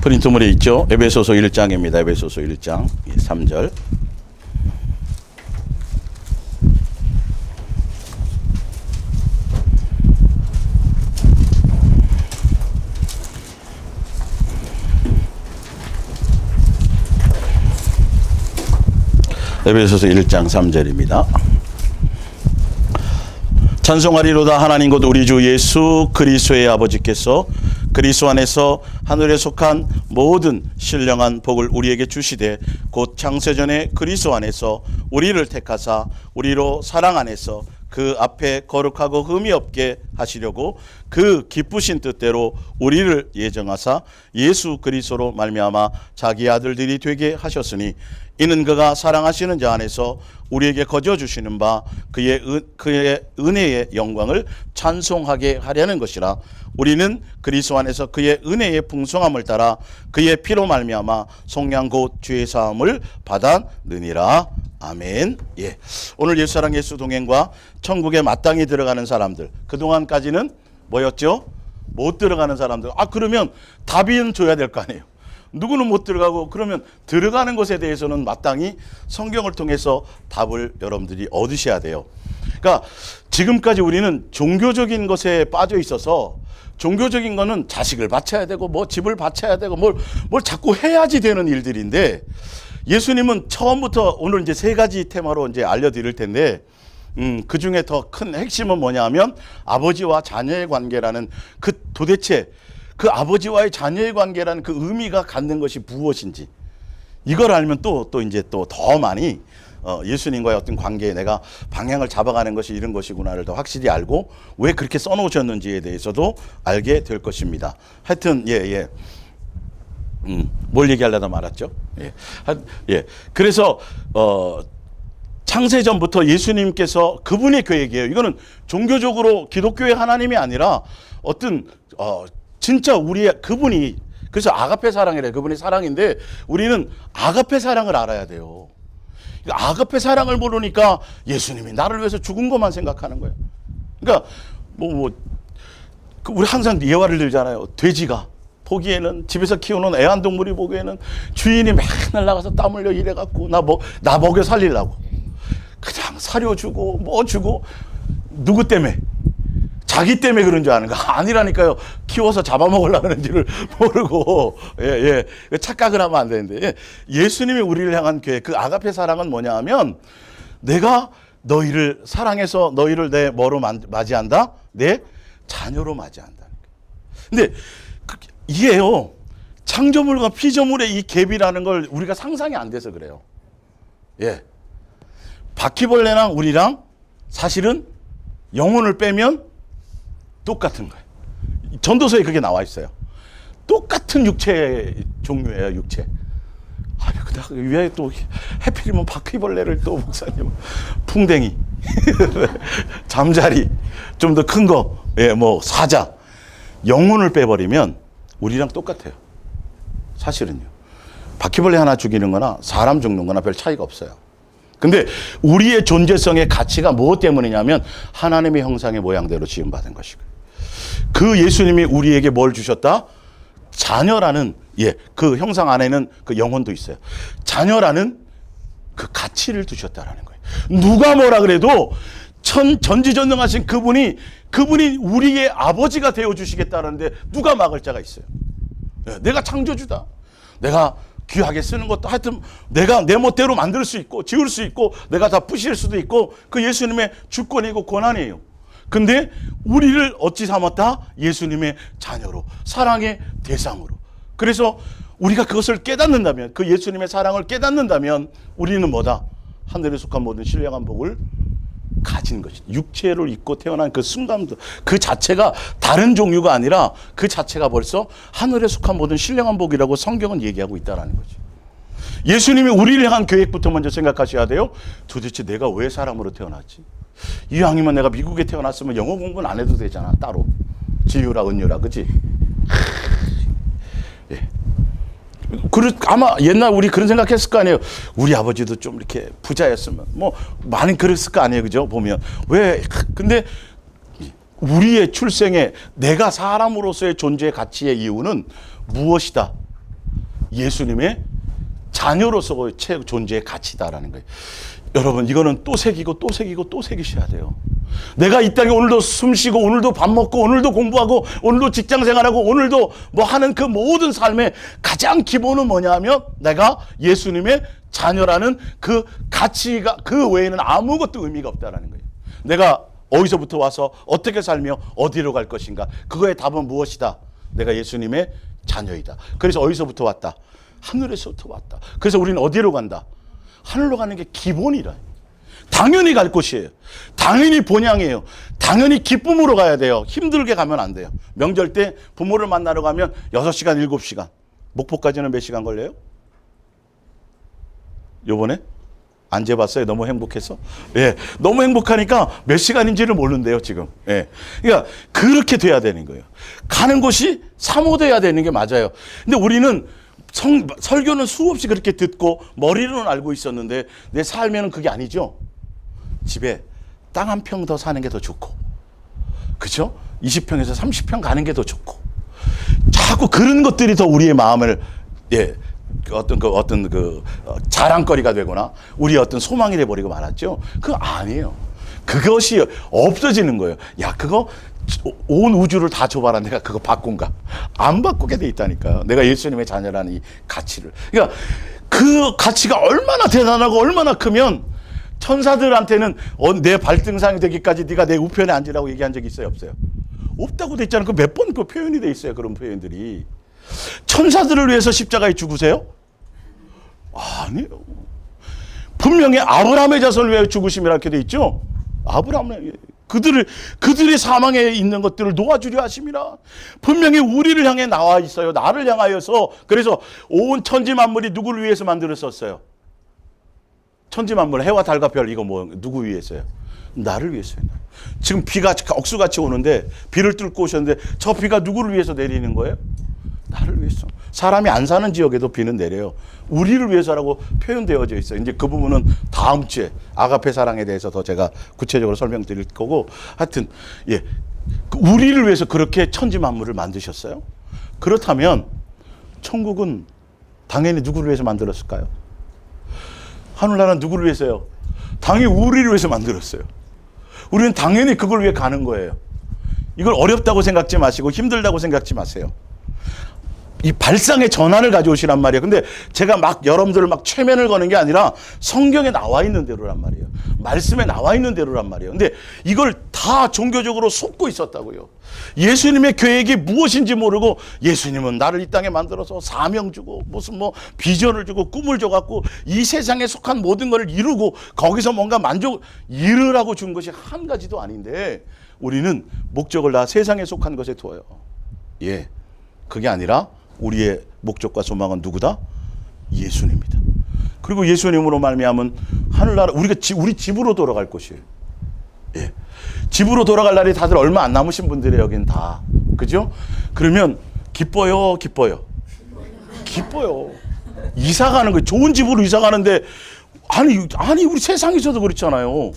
프린트물에 있죠. 에베소서 1장입니다. 에베소서 1장 3절. 에베소서 1장 3절입니다. 찬송하리로다 하나님 곧 우리 주 예수 그리스도의 아버지께서 그리스도 안에서 하늘에 속한 모든 신령한 복을 우리에게 주시되 곧 창세전에 그리스도 안에서 우리를 택하사 우리로 사랑 안에서 그 앞에 거룩하고 흠이 없게 하시려고 그 기쁘신 뜻대로 우리를 예정하사 예수 그리스도로 말미암아 자기 아들들이 되게 하셨으니 이는 그가 사랑하시는 자 안에서 우리에게 거저 주시는 바 그의 은혜의 영광을 찬송하게 하려는 것이라. 우리는 그리스도 안에서 그의 은혜의 풍성함을 따라 그의 피로 말미암아 속량 곧 죄 사함을 받았느니라. 아멘. 예. 오늘 예수사랑 예수 동행과 천국에 마땅히 들어가는 사람들, 그동안까지는 뭐였죠? 못 들어가는 사람들. 그러면 답은 줘야 될 거 아니에요. 누구는 못 들어가고, 그러면 들어가는 것에 대해서는 마땅히 성경을 통해서 답을 여러분들이 얻으셔야 돼요. 그러니까 지금까지 우리는 종교적인 것에 빠져 있어서, 종교적인 거는 자식을 바쳐야 되고 뭐 집을 바쳐야 되고 뭘 자꾸 해야지 되는 일들인데, 예수님은 처음부터 오늘 이제 세 가지 테마로 이제 알려드릴 텐데, 그 중에 더 큰 핵심은 뭐냐면 아버지와 자녀의 관계라는 도대체 그 아버지와의 자녀의 관계라는 그 의미가 갖는 것이 무엇인지, 이걸 알면 또 이제 또 더 많이 예수님과의 어떤 관계에 내가 방향을 잡아가는 것이 이런 것이구나를 더 확실히 알고 왜 그렇게 써놓으셨는지에 대해서도 알게 될 것입니다. 하여튼 뭘 얘기하려다 말았죠? 그래서 창세전부터 예수님께서 그분의 계획이에요. 이거는 종교적으로 기독교의 하나님이 아니라 어떤 진짜 그분이, 그래서 아가페 사랑이래. 그분이 사랑인데 우리는 아가페 사랑을 알아야 돼요. 아가페 사랑을 모르니까 예수님이 나를 위해서 죽은 것만 생각하는 거예요. 그러니까 우리 항상 예화를 들잖아요. 돼지가 보기에는, 집에서 키우는 애완동물이 보기에는 주인이 맨날 나가서 땀 흘려 일해갖고 나 먹여 살리려고 그냥 사료 주고 뭐 주고, 누구 때문에? 자기 때문에 그런 줄 아는 거 아니라니까요. 키워서 잡아먹으려고 하는지를 모르고, 착각을 하면 안 되는데, 예수님이 우리를 향한 계획, 그 아가페 사랑은 뭐냐 하면, 내가 너희를 사랑해서 너희를 내 뭐로 맞이한다? 내 자녀로 맞이한다는 거예요. 근데 이게요, 창조물과 피조물의 이 갭이라는 걸 우리가 상상이 안 돼서 그래요. 바퀴벌레랑 우리랑 사실은 영혼을 빼면 똑같은 거예요. 전도서에 그게 나와 있어요. 똑같은 육체 종류예요, 육체. 왜 또 해필이면 바퀴벌레를 또 목사님, 풍뎅이, 잠자리, 좀 더 큰 거, 사자, 영혼을 빼버리면 우리랑 똑같아요. 사실은요. 바퀴벌레 하나 죽이는 거나 사람 죽는 거나 별 차이가 없어요. 근데 우리의 존재성의 가치가 무엇 때문이냐면 하나님의 형상의 모양대로 지음받은 것이고, 그 예수님이 우리에게 뭘 주셨다? 자녀라는, 그 형상 안에는 그 영혼도 있어요. 자녀라는 그 가치를 두셨다라는 거예요. 누가 뭐라 그래도 전지전능하신 그분이 우리의 아버지가 되어주시겠다는데 누가 막을 자가 있어요? 내가 창조주다. 내가 귀하게 쓰는 것도, 하여튼 내가 내 멋대로 만들 수 있고 지을 수 있고 내가 다 부실 수도 있고, 그 예수님의 주권이고 권한이에요. 근데 우리를 어찌 삼았다? 예수님의 자녀로, 사랑의 대상으로. 그래서 우리가 그것을 깨닫는다면, 그 예수님의 사랑을 깨닫는다면 우리는 뭐다? 하늘에 속한 모든 신령한 복을 가진 것이다. 육체를 입고 태어난 그 순간도, 그 자체가 다른 종류가 아니라 그 자체가 벌써 하늘에 속한 모든 신령한 복이라고 성경은 얘기하고 있다는 거죠. 예수님이 우리를 향한 계획부터 먼저 생각하셔야 돼요. 도대체 내가 왜 사람으로 태어났지? 이왕이면 내가 미국에 태어났으면 영어 공부는 안 해도 되잖아, 따로. 지유라 은유라, 그치? 아마 옛날 우리 그런 생각했을 거 아니에요. 우리 아버지도 좀 이렇게 부자였으면 많이 그랬을 거 아니에요, 그죠? 보면 근데 우리의 출생에 내가 사람으로서의 존재의 가치의 이유는 무엇이다? 예수님의 자녀로서 존재의 가치다라는 거예요. 여러분, 이거는 또 새기고 또 새기고 또 새기셔야 돼요. 내가 이 땅에 오늘도 숨 쉬고 오늘도 밥 먹고 오늘도 공부하고 오늘도 직장 생활하고 오늘도 뭐 하는 그 모든 삶의 가장 기본은 뭐냐 하면 내가 예수님의 자녀라는 그 가치가 그 외에는 아무것도 의미가 없다라는 거예요. 내가 어디서부터 와서 어떻게 살며 어디로 갈 것인가? 그거의 답은 무엇이다? 내가 예수님의 자녀이다. 그래서 어디서부터 왔다? 하늘에서부터 왔다. 그래서 우리는 어디로 간다? 하늘로 가는 게 기본이라. 당연히 갈 곳이에요. 당연히 본향이에요. 당연히 기쁨으로 가야 돼요. 힘들게 가면 안 돼요. 명절 때 부모를 만나러 가면 6시간, 7시간. 목포까지는 몇 시간 걸려요? 요번에? 안 재봤어요? 너무 행복해서? 예. 너무 행복하니까 몇 시간인지를 모른대요, 지금. 예. 그러니까 그렇게 돼야 되는 거예요. 가는 곳이 사모돼야 되는 게 맞아요. 근데 우리는 설교는 수없이 그렇게 듣고 머리로는 알고 있었는데 내 삶에는 그게 아니죠. 집에 땅 한 평 더 사는 게 더 좋고, 그렇죠? 20평에서 30평 가는 게 더 좋고, 자꾸 그런 것들이 더 우리의 마음을 어떤 자랑거리가 되거나 우리의 어떤 소망이 돼버리고 말았죠. 그거 아니에요. 그것이 없어지는 거예요. 야, 그거 온 우주를 다 줘봐라. 내가 그거 바꾼가? 안 바꾸게 돼 있다니까요. 내가 예수님의 자녀라는 이 가치를. 그러니까 그 가치가 얼마나 대단하고 얼마나 크면 천사들한테는 내 발등상이 되기까지 네가 내 우편에 앉으라고 얘기한 적이 있어요? 없어요? 없다고 돼 있잖아요. 그 몇 번 그 표현이 돼 있어요. 그런 표현들이. 천사들을 위해서 십자가에 죽으세요? 아니요. 분명히 아브라함의 자손을 위해 죽으심이라 이렇게 돼 있죠. 아브라함의 그들의 사망에 있는 것들을 놓아주려 하심이라. 분명히 우리를 향해 나와 있어요. 나를 향하여서. 그래서 온 천지 만물이 누구를 위해서 만들었었어요? 천지 만물, 해와 달과 별, 이거 뭐 누구 위해서요? 나를 위해서요. 지금 비가 억수같이 오는데 비를 뚫고 오셨는데 저 비가 누구를 위해서 내리는 거예요? 나를 위해서. 사람이 안 사는 지역에도 비는 내려요. 우리를 위해서라고 표현되어져 있어요. 이제 그 부분은 다음 주에 아가페 사랑에 대해서 더 제가 구체적으로 설명드릴 거고, 하여튼 예, 우리를 위해서 그렇게 천지 만물을 만드셨어요. 그렇다면 천국은 당연히 누구를 위해서 만들었을까요? 하늘나라는 누구를 위해서요? 당연히 우리를 위해서 만들었어요. 우리는 당연히 그걸 위해 가는 거예요. 이걸 어렵다고 생각지 마시고 힘들다고 생각지 마세요. 이 발상의 전환을 가져오시란 말이에요. 근데 제가 막 여러분들을 막 최면을 거는 게 아니라 성경에 나와 있는 대로란 말이에요. 말씀에 나와 있는 대로란 말이에요. 근데 이걸 다 종교적으로 속고 있었다고요. 예수님의 계획이 무엇인지 모르고 예수님은 나를 이 땅에 만들어서 사명 주고 무슨 뭐 비전을 주고 꿈을 줘갖고 이 세상에 속한 모든 걸 이루고 거기서 뭔가 이루라고 준 것이 한 가지도 아닌데 우리는 목적을 다 세상에 속한 것에 두어요. 예, 그게 아니라 우리의 목적과 소망은 누구다? 예수님입니다. 그리고 예수님으로 말미암은 하늘나라, 우리 집으로 돌아갈 곳이에요. 예. 집으로 돌아갈 날이 다들 얼마 안 남으신 분들이에요, 여긴 다. 그죠? 그러면 기뻐요. 이사 가는 거, 좋은 집으로 이사 가는데, 아니, 우리 세상에서도 그렇잖아요.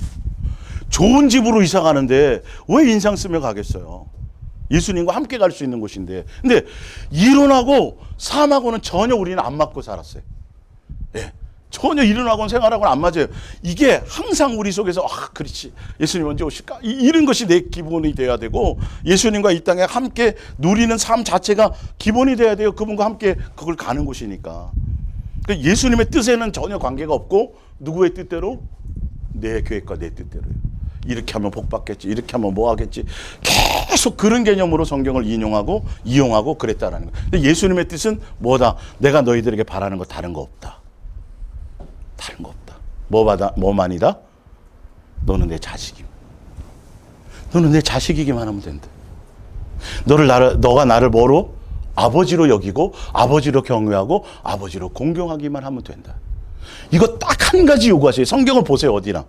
좋은 집으로 이사 가는데, 왜 인상 쓰며 가겠어요? 예수님과 함께 갈 수 있는 곳인데. 근데 이론하고 삶하고는 전혀 우리는 안 맞고 살았어요. 예. 전혀 이론하고는 생활하고는 안 맞아요. 이게 항상 우리 속에서 그렇지. 예수님 언제 오실까? 이런 것이 내 기본이 돼야 되고 예수님과 이 땅에 함께 누리는 삶 자체가 기본이 돼야 돼요. 그분과 함께 그걸 가는 곳이니까. 그러니까 예수님의 뜻에는 전혀 관계가 없고 누구의 뜻대로? 내 계획과 내 뜻대로요. 이렇게 하면 복 받겠지. 이렇게 하면 뭐 하겠지. 계속 그런 개념으로 성경을 인용하고 이용하고 그랬다라는 거예요. 근데 예수님의 뜻은 뭐다? 내가 너희들에게 바라는 거 다른 거 없다. 다른 거 없다. 뭐만이다? 너는 내 자식임. 너는 내 자식이기만 하면 된다. 너가 나를 뭐로? 아버지로 여기고 아버지로 경외하고 아버지로 공경하기만 하면 된다. 이거 딱 한 가지 요구하세요. 성경을 보세요. 어디나.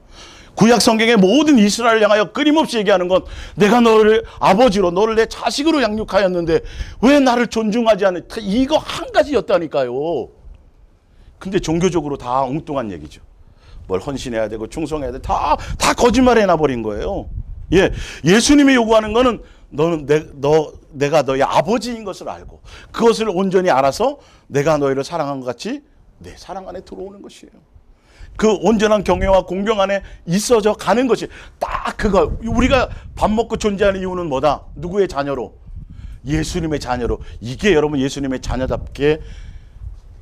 구약 성경의 모든 이스라엘을 향하여 끊임없이 얘기하는 건 내가 너를 아버지로 너를 내 자식으로 양육하였는데 왜 나를 존중하지 않는, 이거 한 가지였다니까요. 근데 종교적으로 다 엉뚱한 얘기죠. 뭘 헌신해야 되고 충성해야 돼. 다 거짓말 해놔버린 거예요. 예, 예수님이 요구하는 거는 내가 너의 아버지인 것을 알고 그것을 온전히 알아서 내가 너희를 사랑한 것 같이 내 사랑 안에 들어오는 것이에요. 그 온전한 경외와 공경 안에 있어져 가는 것이 딱 그거. 우리가 밥 먹고 존재하는 이유는 뭐다? 누구의 자녀로? 예수님의 자녀로. 이게 여러분 예수님의 자녀답게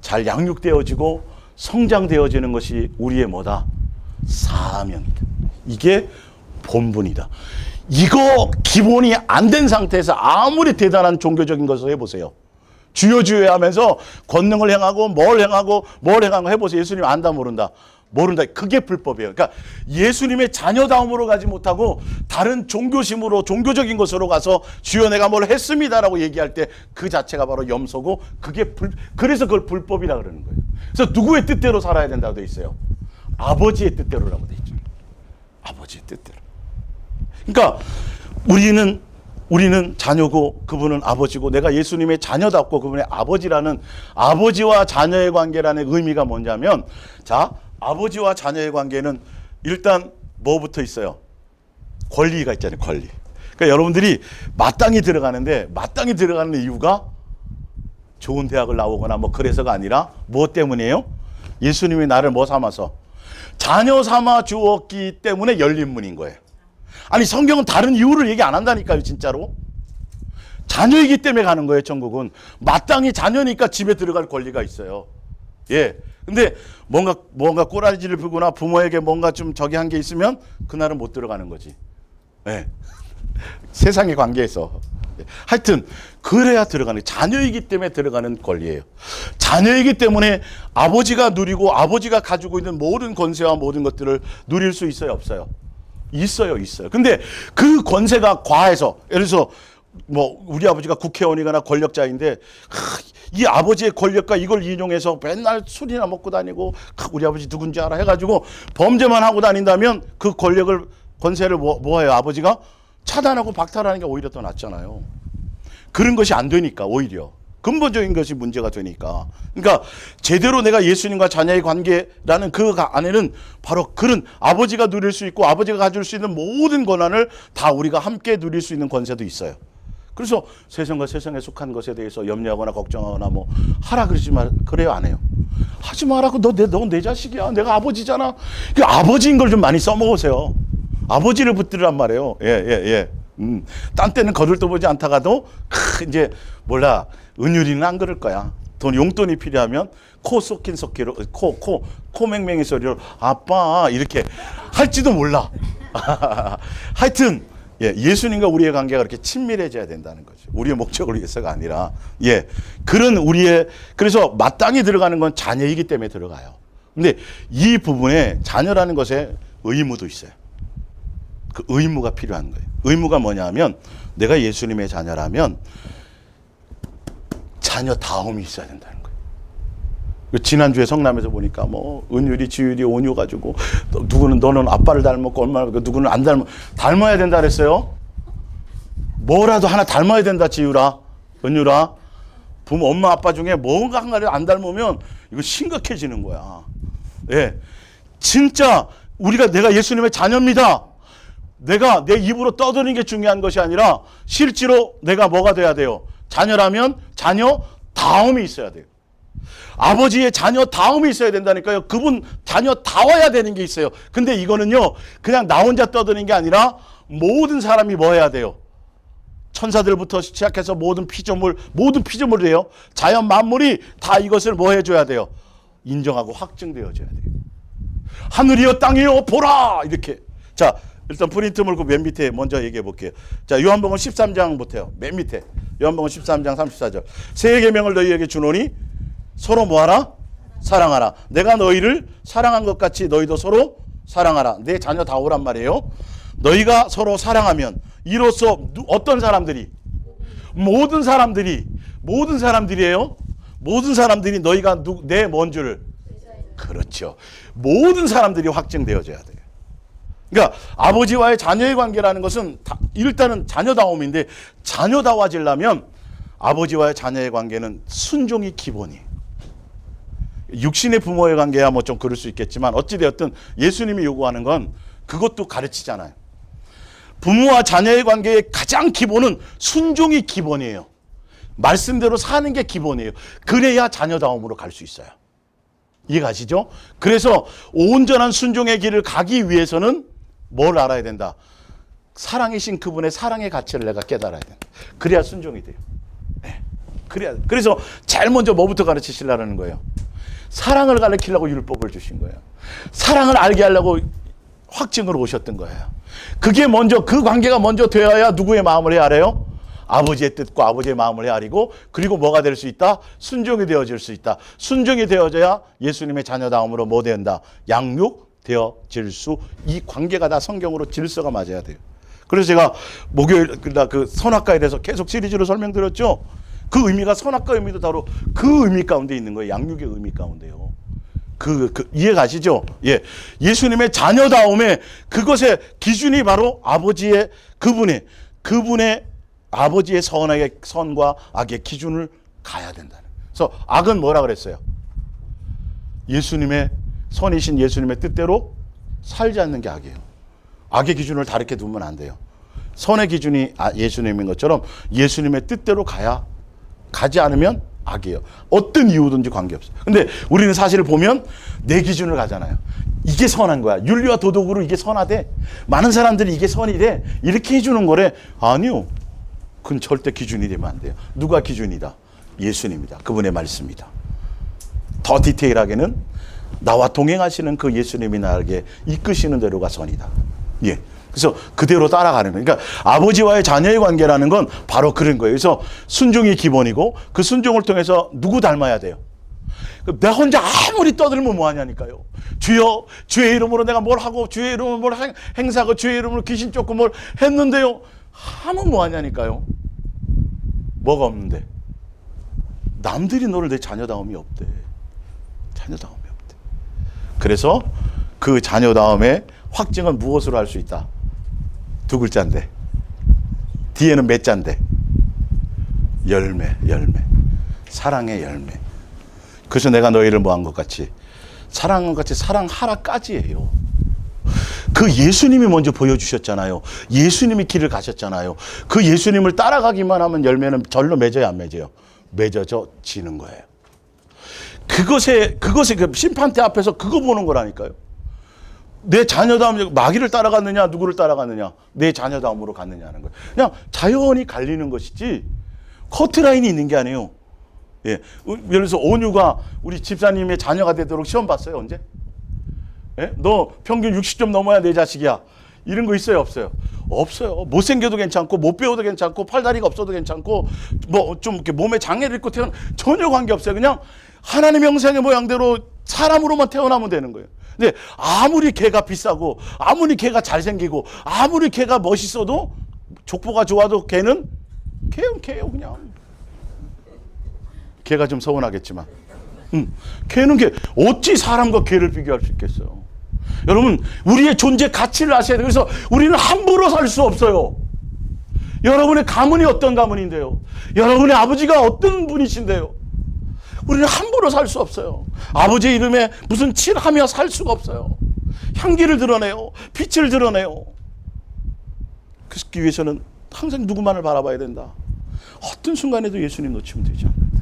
잘 양육되어지고 성장되어지는 것이 우리의 뭐다? 사명이다. 이게 본분이다. 이거 기본이 안 된 상태에서 아무리 대단한 종교적인 것을 해보세요. 주여 주여 하면서 권능을 행하고 뭘 행하고 해보세요. 예수님 안다 모른다. 모른다. 그게 불법이에요. 그러니까 예수님의 자녀다움으로 가지 못하고 다른 종교심으로 종교적인 것으로 가서 주여 내가 뭘 했습니다라고 얘기할 때 그 자체가 바로 염소고 그래서 그걸 불법이라 그러는 거예요. 그래서 누구의 뜻대로 살아야 된다고 돼 있어요. 아버지의 뜻대로라고 돼 있죠. 아버지의 뜻대로. 그러니까 우리는 자녀고 그분은 아버지고 내가 예수님의 자녀답고 그분의 아버지라는 아버지와 자녀의 관계라는 의미가 뭐냐면 자 아버지와 자녀의 관계는 일단 뭐부터 있어요? 권리가 있잖아요. 권리. 그러니까 여러분들이 마땅히 들어가는데 마땅히 들어가는 이유가 좋은 대학을 나오거나 뭐 그래서가 아니라 무엇 때문이에요? 예수님이 나를 뭐 삼아서? 자녀 삼아 주었기 때문에 열린 문인 거예요. 아니 성경은 다른 이유를 얘기 안 한다니까요. 진짜로. 자녀이기 때문에 가는 거예요. 천국은. 마땅히 자녀니까 집에 들어갈 권리가 있어요. 예. 근데 뭔가 꼬라지를 피거나 부모에게 뭔가 좀 저기 한 게 있으면 그날은 못 들어가는 거지. 예. 세상의 관계에서. 하여튼 그래야 들어가는 자녀이기 때문에 들어가는 권리예요. 자녀이기 때문에 아버지가 누리고 아버지가 가지고 있는 모든 권세와 모든 것들을 누릴 수 있어요, 없어요? 있어요. 근데 그 권세가 과해서 예를 들어서 뭐 우리 아버지가 국회의원이거나 권력자인데 이 아버지의 권력과 이걸 인용해서 맨날 술이나 먹고 다니고 우리 아버지 누군지 알아 해가지고 범죄만 하고 다닌다면 그 권세를 뭐 해요? 아버지가 차단하고 박탈하는 게 오히려 더 낫잖아요. 그런 것이 안 되니까 오히려 근본적인 것이 문제가 되니까. 그러니까 제대로 내가 예수님과 자녀의 관계라는 그 안에는 바로 그런 아버지가 누릴 수 있고 아버지가 가질 수 있는 모든 권한을 다 우리가 함께 누릴 수 있는 권세도 있어요. 그래서 세상과 세상에 속한 것에 대해서 염려하거나 걱정하거나 뭐 하라 그러지 말 그래요 안 해요? 하지 마라고. 너 내 자식이야. 내가 아버지잖아. 그 아버지인 걸 좀 많이 써먹으세요. 아버지를 붙들란 말이에요. 예. 딴 때는 거들떠보지 않다가도 이제 몰라 은율이는 안 그럴 거야. 용돈이 필요하면 코 쏟긴 쏟기로 코 맹맹이 소리로 아빠 이렇게 할지도 몰라. 하여튼 예수님과 우리의 관계가 그렇게 친밀해져야 된다는 거죠. 우리의 목적을 위해서가 아니라 그런 그래서 마땅히 들어가는 건 자녀이기 때문에 들어가요. 근데 이 부분에 자녀라는 것에 의무도 있어요. 그 의무가 필요한 거예요. 의무가 뭐냐면 내가 예수님의 자녀라면 자녀다움이 있어야 된다는 거예요. 지난주에 성남에서 보니까 뭐 은율이 지율이 온유 가지고 너는 아빠를 닮았고 얼마나 누구는 안 닮아야 된다 그랬어요. 뭐라도 하나 닮아야 된다. 지율아 은율아 부모 엄마 아빠 중에 뭔가 한 가지 안 닮으면 이거 심각해지는 거야. 진짜 내가 예수님의 자녀입니다. 내가 내 입으로 떠드는 게 중요한 것이 아니라 실제로 내가 뭐가 돼야 돼요? 자녀라면 자녀 다움이 있어야 돼요. 아버지의 자녀 다움이 있어야 된다니까요. 그분 자녀 다워야 되는 게 있어요. 근데 이거는요 그냥 나 혼자 떠드는 게 아니라 모든 사람이 뭐 해야 돼요? 천사들부터 시작해서 모든 피조물이에요. 자연 만물이 다 이것을 뭐 해줘야 돼요? 인정하고 확증되어져야 돼요. 하늘이여 땅이여 보라 이렇게. 자 일단 프린트 물고 맨 밑에 먼저 얘기해 볼게요. 자, 요한복음 13장부터요. 맨 밑에. 요한복음 13장 34절. 새 계명을 너희에게 주노니 서로 뭐하라? 사랑하라. 내가 너희를 사랑한 것 같이 너희도 서로 사랑하라. 내 자녀다우란 말이에요. 너희가 서로 사랑하면 이로써 어떤 사람들이? 모든 사람들이에요. 모든 사람들이 너희가 내 뭔 줄을? 그렇죠. 모든 사람들이 확증되어져야 돼요. 그러니까 아버지와의 자녀의 관계라는 것은 일단은 자녀다움인데 자녀다워지려면 아버지와의 자녀의 관계는 순종이 기본이에요. 육신의 부모의 관계야 뭐 좀 그럴 수 있겠지만 어찌되었든 예수님이 요구하는 건 그것도 가르치잖아요. 부모와 자녀의 관계의 가장 기본은 순종이 기본이에요. 말씀대로 사는 게 기본이에요. 그래야 자녀다움으로 갈 수 있어요. 이해가시죠? 그래서 온전한 순종의 길을 가기 위해서는 뭘 알아야 된다? 사랑이신 그분의 사랑의 가치를 내가 깨달아야 된다. 그래야 순종이 돼요. 네. 그래서 제일 먼저 뭐부터 가르치시려는 거예요? 사랑을 가르치려고 율법을 주신 거예요. 사랑을 알게 하려고 확증으로 오셨던 거예요. 그게 먼저, 그 관계가 먼저 되어야 누구의 마음을 헤아려요? 아버지의 뜻과 아버지의 마음을 헤아리고, 그리고 뭐가 될 수 있다? 순종이 되어질 수 있다. 순종이 되어져야 예수님의 자녀다움으로 뭐 된다? 양육되어질 수, 이 관계가 다 성경으로 질서가 맞아야 돼요. 그래서 제가 목요일 그 선악과에 대해서 계속 시리즈로 설명드렸죠. 그 의미가 선악과 의미도 바로 그 의미 가운데 있는 거예요. 양육의 의미 가운데요. 이해가시죠? 예. 예수님의 자녀다움에 그것의 기준이 바로 아버지의 그분의 아버지의 선과 악의 기준을 가야 된다는. 그래서 악은 뭐라 그랬어요? 선이신 예수님의 뜻대로 살지 않는 게 악이에요. 악의 기준을 다르게 두면 안 돼요. 선의 기준이 예수님인 것처럼 예수님의 뜻대로 가지 않으면 악이에요. 어떤 이유든지 관계없어요. 근데 우리는 사실을 보면 내 기준을 가잖아요. 이게 선한 거야. 윤리와 도덕으로 이게 선하대. 많은 사람들이 이게 선이래. 이렇게 해주는 거래. 아니요. 그건 절대 기준이 되면 안 돼요. 누가 기준이다? 예수님이다. 그분의 말씀이다. 더 디테일하게는 나와 동행하시는 그 예수님이 나에게 이끄시는 대로가 선이다. 예. 그래서 그대로 따라가는 거예요. 그러니까 아버지와의 자녀의 관계라는 건 바로 그런 거예요. 그래서 순종이 기본이고, 그 순종을 통해서 누구 닮아야 돼요? 내가 혼자 아무리 떠들면 뭐하냐니까요. 주여, 주의 이름으로 내가 뭘 하고, 주의 이름으로 뭘 행사하고, 주의 이름으로 귀신 쫓고 뭘 했는데요. 하면 뭐하냐니까요. 뭐가 없는데? 남들이 너를 내 자녀다움이 없대. 자녀다움이 없대. 그래서 그 자녀다움의 확증은 무엇으로 할 수 있다? 두 글자인데, 뒤에는 몇 자인데? 열매. 사랑의 열매. 그래서 내가 너희를 뭐한 것 같이? 사랑한 것 같이 사랑하라까지 해요. 그 예수님이 먼저 보여주셨잖아요. 예수님이 길을 가셨잖아요. 그 예수님을 따라가기만 하면 열매는 절로 맺어야 안 맺어요? 맺어지는 거예요. 그것에 그 심판대 앞에서 그거 보는 거라니까요. 내 자녀다움, 마귀를 따라갔느냐, 누구를 따라갔느냐, 내 자녀다움으로 갔느냐는 거예요. 그냥 자연히 갈리는 것이지 커트라인이 있는 게 아니에요. 예. 예를 들어서 온유가 우리 집사님의 자녀가 되도록 시험 봤어요. 언제? 예? 너 평균 60점 넘어야 내 자식이야. 이런 거 있어요, 없어요? 없어요. 못생겨도 괜찮고, 못 배워도 괜찮고, 팔다리가 없어도 괜찮고, 뭐 좀 이렇게 몸에 장애를 입고 태어나, 전혀 관계없어요. 그냥 하나님의 형상의 모양대로 사람으로만 태어나면 되는 거예요. 근데 아무리 걔가 비싸고, 아무리 걔가 잘생기고, 아무리 걔가 멋있어도, 족보가 좋아도 걔는 걔예요, 그냥. 걔가 좀 서운하겠지만. 걔는 어찌 사람과 걔를 비교할 수 있겠어요? 여러분, 우리의 존재 가치를 아셔야 돼요. 그래서 우리는 함부로 살 수 없어요. 여러분의 가문이 어떤 가문인데요? 여러분의 아버지가 어떤 분이신데요? 우리는 함부로 살 수 없어요. 아버지의 이름에 무슨 칠하며 살 수가 없어요. 향기를 드러내요. 빛을 드러내요. 그러기 위해서는 항상 누구만을 바라봐야 된다. 어떤 순간에도 예수님 놓치면 되지 않는다.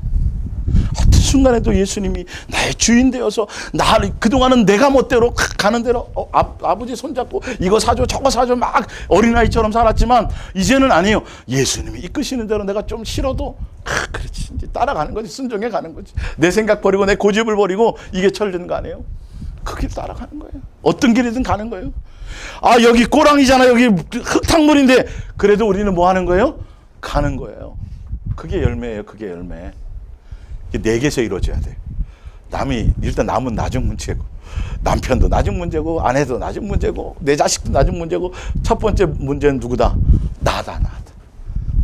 어떤 순간에도 예수님이 나의 주인 되어서 그동안은 내가 멋대로 가는 대로 아버지 손잡고 이거 사줘 저거 사줘 막 어린아이처럼 살았지만 이제는 아니에요. 예수님이 이끄시는 대로 내가 좀 싫어도 그렇지 이제 따라가는 거지. 순종해 가는 거지. 내 생각 버리고 내 고집을 버리고 이게 철드는 거 아니에요? 그 길 따라가는 거예요. 어떤 길이든 가는 거예요. 여기 꼬랑이잖아. 여기 흙탕물인데 그래도 우리는 뭐 하는 거예요? 가는 거예요. 그게 열매예요. 그게 열매. 내게서 이루어져야 돼. 일단 남은 나중 문제고, 남편도 나중 문제고, 아내도 나중 문제고, 내 자식도 나중 문제고, 첫 번째 문제는 누구다? 나다.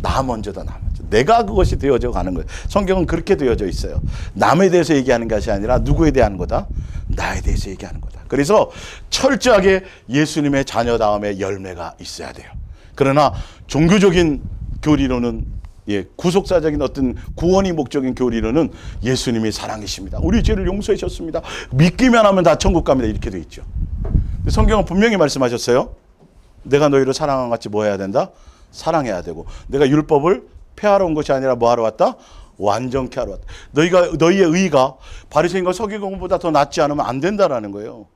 나 먼저다. 내가 그것이 되어져 가는 거예요. 성경은 그렇게 되어져 있어요. 남에 대해서 얘기하는 것이 아니라 누구에 대한 거다? 나에 대해서 얘기하는 거다. 그래서 철저하게 예수님의 자녀다움의 열매가 있어야 돼요. 그러나 종교적인 교리로는 구속사적인 어떤 구원이 목적인 교리로는 예수님이 사랑이십니다. 우리 죄를 용서해 주셨습니다. 믿기만 하면 다 천국 갑니다. 이렇게 돼 있죠. 성경은 분명히 말씀하셨어요. 내가 너희를 사랑한 같이 뭐 해야 된다? 사랑해야 되고, 내가 율법을 폐하러 온 것이 아니라 뭐 하러 왔다? 완전케 하러 왔다. 너희의 의가 바리새인과 서기관보다 더 낫지 않으면 안 된다라는 거예요.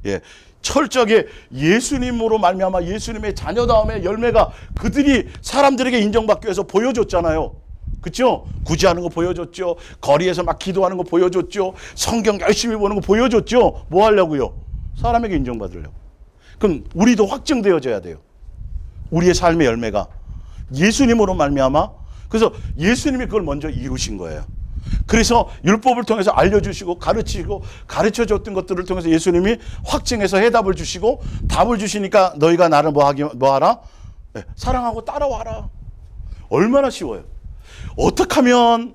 예, 철저하게 예수님으로 말미암아 예수님의 자녀다움의 열매가 그들이 사람들에게 인정받기 위해서 보여줬잖아요. 그렇죠? 구제하는 거 보여줬죠. 거리에서 막 기도하는 거 보여줬죠. 성경 열심히 보는 거 보여줬죠. 뭐 하려고요? 사람에게 인정받으려고. 그럼 우리도 확증되어져야 돼요. 우리의 삶의 열매가 예수님으로 말미암아. 그래서 예수님이 그걸 먼저 이루신 거예요. 그래서 율법을 통해서 알려주시고 가르치고 가르쳐줬던 것들을 통해서 예수님이 확증해서 해답을 주시고, 답을 주시니까 너희가 나를 뭐 하라? 네, 사랑하고 따라와라. 얼마나 쉬워요. 어떻게 하면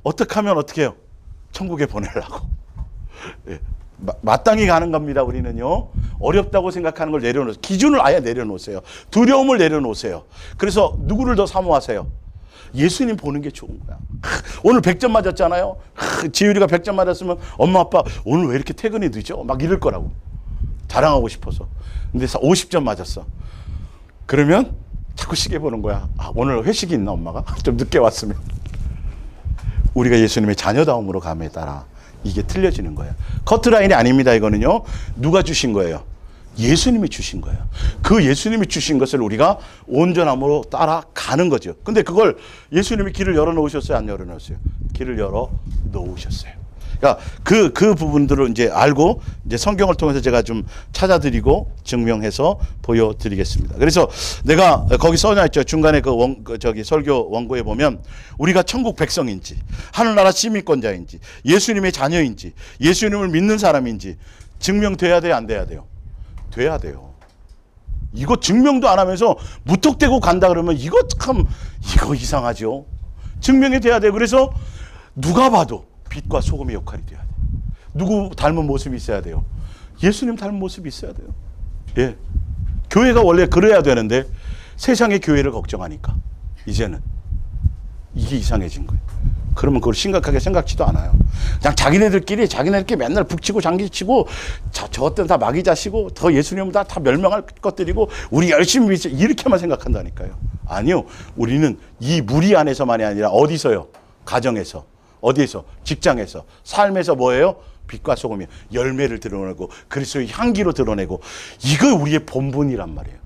어떻게 해요? 천국에 보내려고. 네, 마땅히 가는 겁니다. 우리는요. 어렵다고 생각하는 걸 내려놓으세요. 기준을 아예 내려놓으세요. 두려움을 내려놓으세요. 그래서 누구를 더 사모하세요? 예수님 보는 게 좋은 거야. 오늘 100점 맞았잖아요. 지율이가 100점 맞았으면 엄마 아빠 오늘 왜 이렇게 퇴근이 늦어? 막 이럴 거라고. 자랑하고 싶어서. 근데 50점 맞았어. 그러면 자꾸 시계 보는 거야. 아, 오늘 회식이 있나 엄마가? 좀 늦게 왔으면. 우리가 예수님의 자녀다움으로 감에 따라 이게 틀려지는 거예요. 커트라인이 아닙니다. 이거는요. 누가 주신 거예요? 예수님이 주신 거예요. 그 예수님이 주신 것을 우리가 온전함으로 따라가는 거죠. 근데 그걸 예수님이 길을 열어놓으셨어요? 안 열어놓으셨어요? 길을 열어놓으셨어요. 그러니까 그 부분들을 이제 알고 이제 성경을 통해서 제가 좀 찾아드리고 증명해서 보여드리겠습니다. 그래서 내가 거기 써놔있죠. 중간에 저기 설교 원고에 보면 우리가 천국 백성인지, 하늘나라 시민권자인지, 예수님의 자녀인지, 예수님을 믿는 사람인지 증명돼야 돼요? 안 돼야 돼요? 돼야 돼요. 이거 증명도 안 하면서 무턱대고 간다 그러면 이거 이상하죠. 증명이 돼야 돼요. 그래서 누가 봐도 빛과 소금의 역할이 돼야 돼요. 누구 닮은 모습이 있어야 돼요? 예수님 닮은 모습이 있어야 돼요. 예. 교회가 원래 그래야 되는데 세상의 교회를 걱정하니까 이제는 이게 이상해진 거예요. 그러면 그걸 심각하게 생각지도 않아요. 그냥 자기네들끼리 맨날 북치고 장기치고 저것들은 다 마귀 자시고 더 예수님은 다 멸망할 것들이고 우리 열심히 믿지, 이렇게만 생각한다니까요. 아니요. 우리는 이 무리 안에서만이 아니라 어디서요? 가정에서, 어디에서? 직장에서, 삶에서 뭐예요? 빛과 소금이 열매를 드러내고 그리스도의 향기로 드러내고, 이거 우리의 본분이란 말이에요.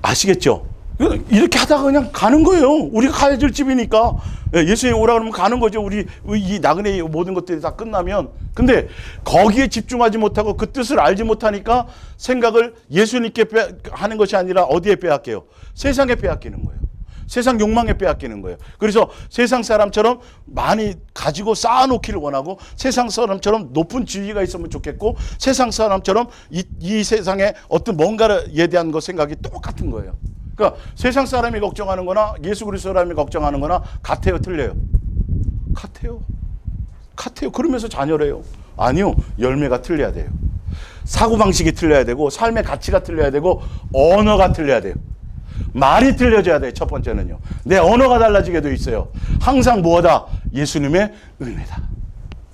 아시겠죠? 이렇게 하다가 그냥 가는 거예요. 우리가 가야 될 집이니까. 예수님 오라 그러면 가는 거죠. 우리 이 나그네의 모든 것들이 다 끝나면. 근데 거기에 집중하지 못하고 그 뜻을 알지 못하니까 생각을 예수님께 하는 것이 아니라 어디에 빼앗겨요? 세상에 빼앗기는 거예요. 세상 욕망에 빼앗기는 거예요. 그래서 세상 사람처럼 많이 가지고 쌓아놓기를 원하고, 세상 사람처럼 높은 지위가 있으면 좋겠고, 세상 사람처럼 이 세상에 어떤 뭔가에 대한 거 생각이 똑같은 거예요. 그러니까 세상 사람이 걱정하는 거나 예수 그리스도 사람이 걱정하는 거나 같아요? 틀려요? 같아요. 그러면서 자녀래요. 아니요. 열매가 틀려야 돼요. 사고방식이 틀려야 되고, 삶의 가치가 틀려야 되고, 언어가 틀려야 돼요. 말이 틀려져야 돼요. 첫 번째는요. 내 언어가 달라지게 돼 있어요. 항상 뭐다? 예수님의 은혜다.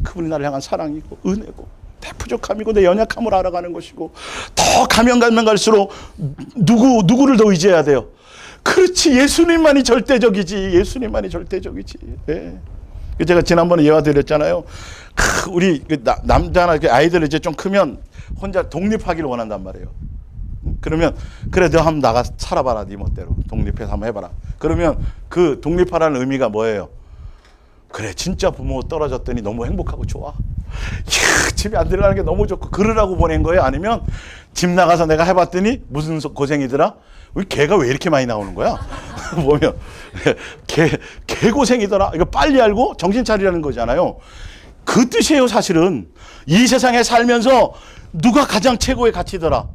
그분이 나를 향한 사랑이고 은혜고 내 부족함이고 내 연약함을 알아가는 것이고, 더 가면 갈수록 누구를 더 의지해야 돼요? 그렇지, 예수님만이 절대적이지. 예수님만이 절대적이지. 네. 제가 지난번에 예화 드렸잖아요. 우리 남자나 아이들 이제 좀 크면 혼자 독립하기를 원한단 말이에요. 그러면 그래, 너 한번 나가 살아봐라. 네 멋대로 독립해서 한번 해봐라. 그러면 그 독립하라는 의미가 뭐예요? 그래, 진짜 부모 떨어졌더니 너무 행복하고 좋아. 이야, 집에 안 들어가는 게 너무 좋고, 그러라고 보낸 거예요? 아니면 집 나가서 내가 해봤더니 무슨 고생이더라? 우리 개가 왜 이렇게 많이 나오는 거야? 보면 개 고생이더라. 이거 빨리 알고 정신 차리라는 거잖아요. 그 뜻이에요. 사실은 이 세상에 살면서 누가 가장 최고의 가치더라?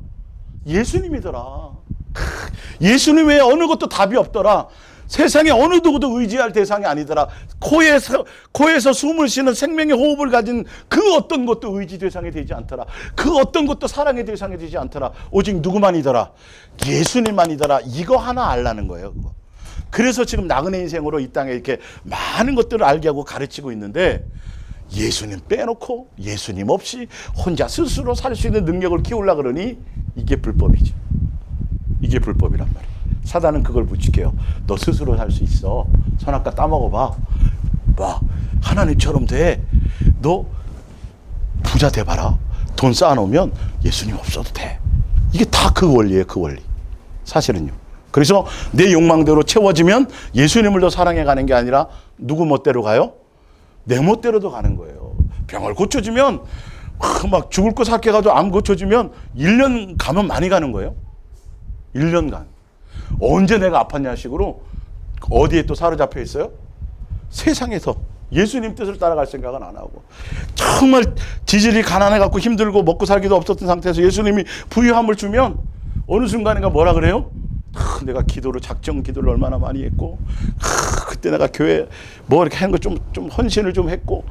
예수님이더라. 예수님 외에 어느 것도 답이 없더라. 세상에 어느 누구도 의지할 대상이 아니더라. 코에서 숨을 쉬는 생명의 호흡을 가진 그 어떤 것도 의지 대상이 되지 않더라. 그 어떤 것도 사랑의 대상이 되지 않더라. 오직 누구만이더라? 예수님만이더라. 이거 하나 알라는 거예요. 그거. 그래서 지금 나그네 인생으로 이 땅에 이렇게 많은 것들을 알게 하고 가르치고 있는데, 예수님 빼놓고 예수님 없이 혼자 스스로 살 수 있는 능력을 키우려고 그러니 이게 불법이죠. 이게 불법이란 말이에요. 사단은 그걸 부추겨요. 너 스스로 살 수 있어. 선악과 따먹어봐. 봐. 하나님처럼 돼. 너 부자 돼봐라. 돈 쌓아놓으면 예수님 없어도 돼. 이게 다 그 원리예요. 그 원리. 사실은요. 그래서 내 욕망대로 채워지면 예수님을 더 사랑해가는 게 아니라 누구 멋대로 가요? 내 멋대로도 가는 거예요. 병을 고쳐주면 막 죽을 거 삭혀가지고 암 고쳐주면 1년 가면 많이 가는 거예요. 1년간. 언제 내가 아팠냐 식으로 어디에 또 사로잡혀 있어요? 세상에서 예수님 뜻을 따라갈 생각은 안 하고 정말 지질이 가난해갖고 힘들고 먹고 살기도 없었던 상태에서 예수님이 부유함을 주면 어느 순간인가 뭐라 그래요? 내가 기도를 작정 기도를 얼마나 많이 했고 그때 내가 교회 뭐 이렇게 하는 거 좀 헌신을 좀 했고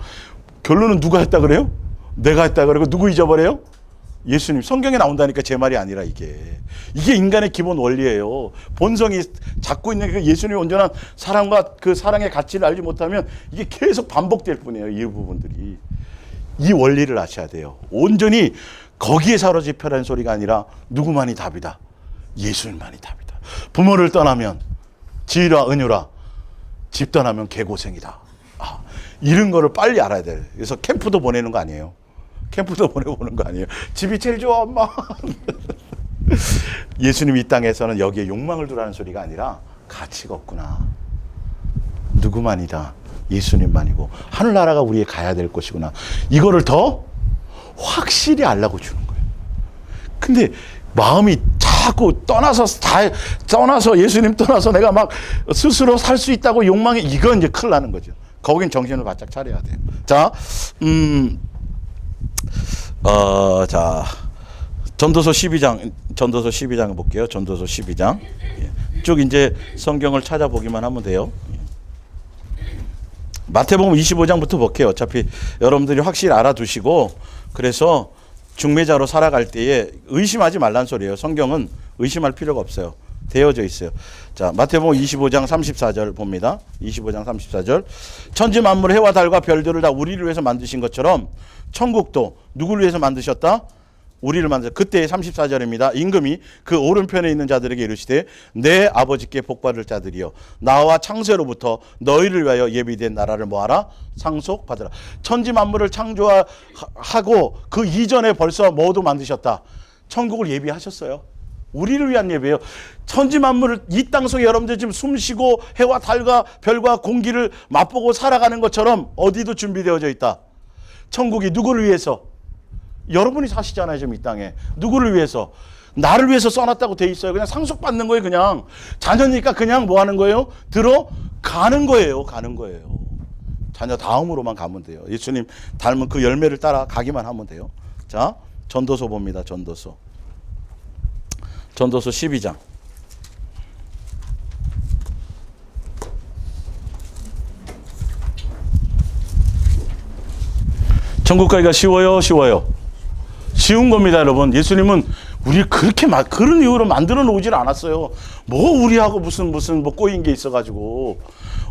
결론은 누가 했다 그래요? 내가 했다 그러고 누구 잊어버려요? 예수님. 성경에 나온다니까 제 말이 아니라 이게 인간의 기본 원리예요. 본성이 잡고 있는 그 예수님의 온전한 사랑과 그 사랑의 가치를 알지 못하면 이게 계속 반복될 뿐이에요. 이 부분들이. 이 원리를 아셔야 돼요. 온전히 거기에 사로잡혀라는 소리가 아니라 누구만이 답이다. 예수님만이 답이다. 부모를 떠나면 지위라 은유라, 집 떠나면 개고생이다. 이런 거를 빨리 알아야 돼요. 그래서 캠프도 보내는 거 아니에요. 캠프도 보내보는 거 아니에요. 집이 제일 좋아 엄마. 예수님 이 땅에서는 여기에 욕망을 두라는 소리가 아니라 가치가 없구나. 누구만이다. 예수님만이고 하늘나라가 우리에 가야 될 것이구나. 이거를 더 확실히 알라고 주는 거예요. 근데 마음이 자꾸 떠나서 예수님 떠나서 내가 막 스스로 살 수 있다고 욕망이 이건 이제 큰일 나는 거죠. 거긴 정신을 바짝 차려야 돼요. 자, 자, 전도서 12장 볼게요. 전도서 12장. 쭉 이제 성경을 찾아보기만 하면 돼요. 마태복음 25장부터 볼게요. 어차피 여러분들이 확실히 알아두시고 그래서 중매자로 살아갈 때에 의심하지 말란 소리예요. 성경은 의심할 필요가 없어요. 되어져 있어요. 자, 마태복음 25장 34절 봅니다. 25장 34절. 천지 만물 해와 달과 별들을 다 우리를 위해서 만드신 것처럼 천국도 누구를 위해서 만드셨다? 우리를 만드셨다. 그때 34절입니다. 임금이 그 오른편에 있는 자들에게 이르시되 내 아버지께 복받을 자들이여 나와 창세로부터 너희를 위하여 예비된 나라를 뭐하라? 상속받으라. 천지 만물을 창조하고 그 이전에 벌써 뭐도 만드셨다? 천국을 예비하셨어요. 우리를 위한 예배예요. 천지 만물을 이 땅속에 여러분들 지금 숨쉬고 해와 달과 별과 공기를 맛보고 살아가는 것처럼 어디도 준비되어져 있다. 천국이 누구를 위해서? 여러분이 사시잖아요. 지금 이 땅에. 누구를 위해서? 나를 위해서 써놨다고 돼 있어요. 그냥 상속받는 거예요. 그냥 자녀니까 그냥 뭐 하는 거예요? 들어가는 거예요. 가는 거예요. 자녀 다음으로만 가면 돼요. 예수님 닮은 그 열매를 따라 가기만 하면 돼요. 자, 전도서 봅니다. 전도서 12장. 천국 가기가 쉬워요? 쉬워요? 쉬운 겁니다, 여러분. 예수님은 우리 그렇게 그런 이유로 만들어 놓질 않았어요. 뭐 우리하고 무슨 뭐 꼬인 게 있어가지고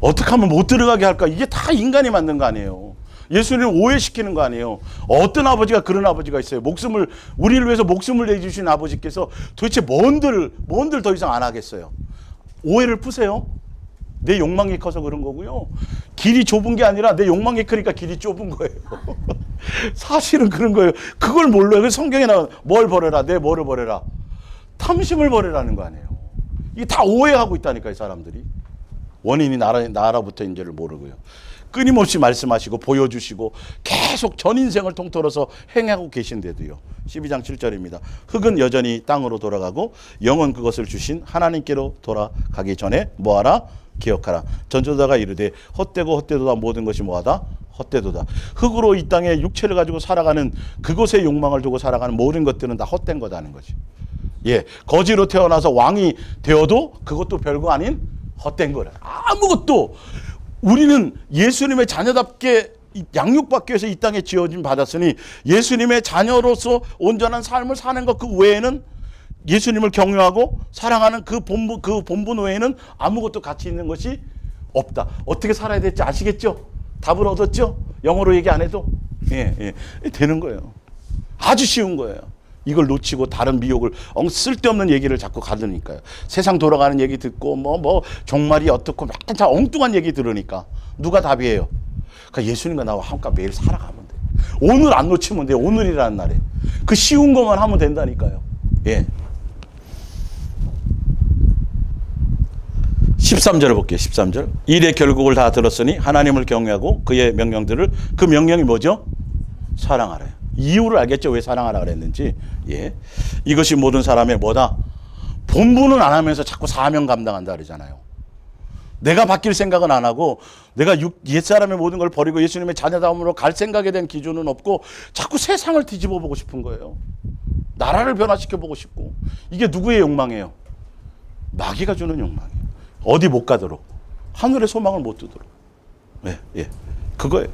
어떻게 하면 못 들어가게 할까? 이게 다 인간이 만든 거 아니에요. 예수님을 오해시키는 거 아니에요. 어떤 아버지가 그런 아버지가 있어요. 우리를 위해서 목숨을 내주신 아버지께서 도대체 뭔들 더 이상 안 하겠어요. 오해를 푸세요. 내 욕망이 커서 그런 거고요. 길이 좁은 게 아니라 내 욕망이 크니까 길이 좁은 거예요. 사실은 그런 거예요. 그걸 몰라요. 그래서 성경에 나와 뭘 버려라. 내 뭐를 버려라. 탐심을 버리라는 거 아니에요. 이게 다 오해하고 있다니까요. 사람들이. 원인이 나라부터인지를 모르고요. 끊임없이 말씀하시고 보여주시고 계속 전 인생을 통틀어서 행하고 계신데도요. 12장 7절입니다. 흙은 여전히 땅으로 돌아가고 영은 그것을 주신 하나님께로 돌아가기 전에 뭐하라? 기억하라. 전도자가 이르되 헛되고 헛되도다 모든 것이 뭐하다? 헛되도다. 흙으로 이 땅에 육체를 가지고 살아가는 그것의 욕망을 두고 살아가는 모든 것들은 다 헛된 거다는 거지. 예, 거지로 태어나서 왕이 되어도 그것도 별거 아닌 헛된 거라. 아무것도. 우리는 예수님의 자녀답게 양육받기 위해서 이 땅에 지어진 받았으니 예수님의 자녀로서 온전한 삶을 사는 것 그 외에는 예수님을 경외하고 사랑하는 그 본분 외에는 아무것도 가치 있는 것이 없다. 어떻게 살아야 될지 아시겠죠? 답을 얻었죠? 영어로 얘기 안 해도 되는 거예요. 아주 쉬운 거예요. 이걸 놓치고 다른 미혹을 쓸데없는 얘기를 자꾸 가르니까요. 세상 돌아가는 얘기 듣고 뭐 종말이 어떻고 막 다 엉뚱한 얘기 들으니까 누가 답이에요? 그러니까 예수님과 나와 함께 매일 살아가면 돼. 오늘 안 놓치면 돼. 오늘이라는 날에 그 쉬운 것만 하면 된다니까요. 예. 13절을 볼게요. 13절. 일의 결국을 다 들었으니 하나님을 경외하고 그의 명령들을, 그 명령이 뭐죠? 사랑하래요. 이유를 알겠죠? 왜 사랑하라 그랬는지. 예. 이것이 모든 사람의 뭐다? 본분은 안 하면서 자꾸 사명 감당한다 그러잖아요. 내가 바뀔 생각은 안 하고 내가 옛사람의 모든 걸 버리고 예수님의 자녀다움으로 갈 생각에 대한 기준은 없고 자꾸 세상을 뒤집어 보고 싶은 거예요. 나라를 변화시켜 보고 싶고. 이게 누구의 욕망이에요? 마귀가 주는 욕망이에요. 어디 못 가도록, 하늘의 소망을 못 두도록. 예, 예. 그거예요.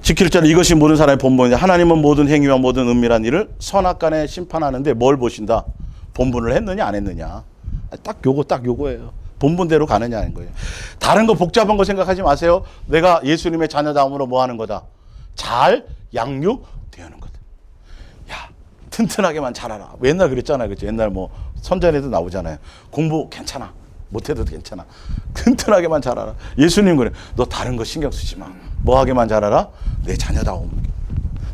지킬 자는 이것이 모든 사람의 본분이다. 하나님은 모든 행위와 모든 은밀한 일을 선악간에 심판하는데 뭘 보신다? 본분을 했느냐 안 했느냐. 딱 요거예요. 본분대로 가느냐는 거예요. 다른 거 복잡한 거 생각하지 마세요. 내가 예수님의 자녀다움으로 뭐 하는 거다? 잘 양육되는 거다. 야, 튼튼하게만 자라라. 옛날 그랬잖아요. 그렇죠? 옛날 뭐 선전에도 나오잖아요. 공부 괜찮아. 못해도 괜찮아. 튼튼하게만 자라라. 예수님 그래. 너 다른 거 신경 쓰지 마. 뭐 하게만 자라라? 내 자녀다움.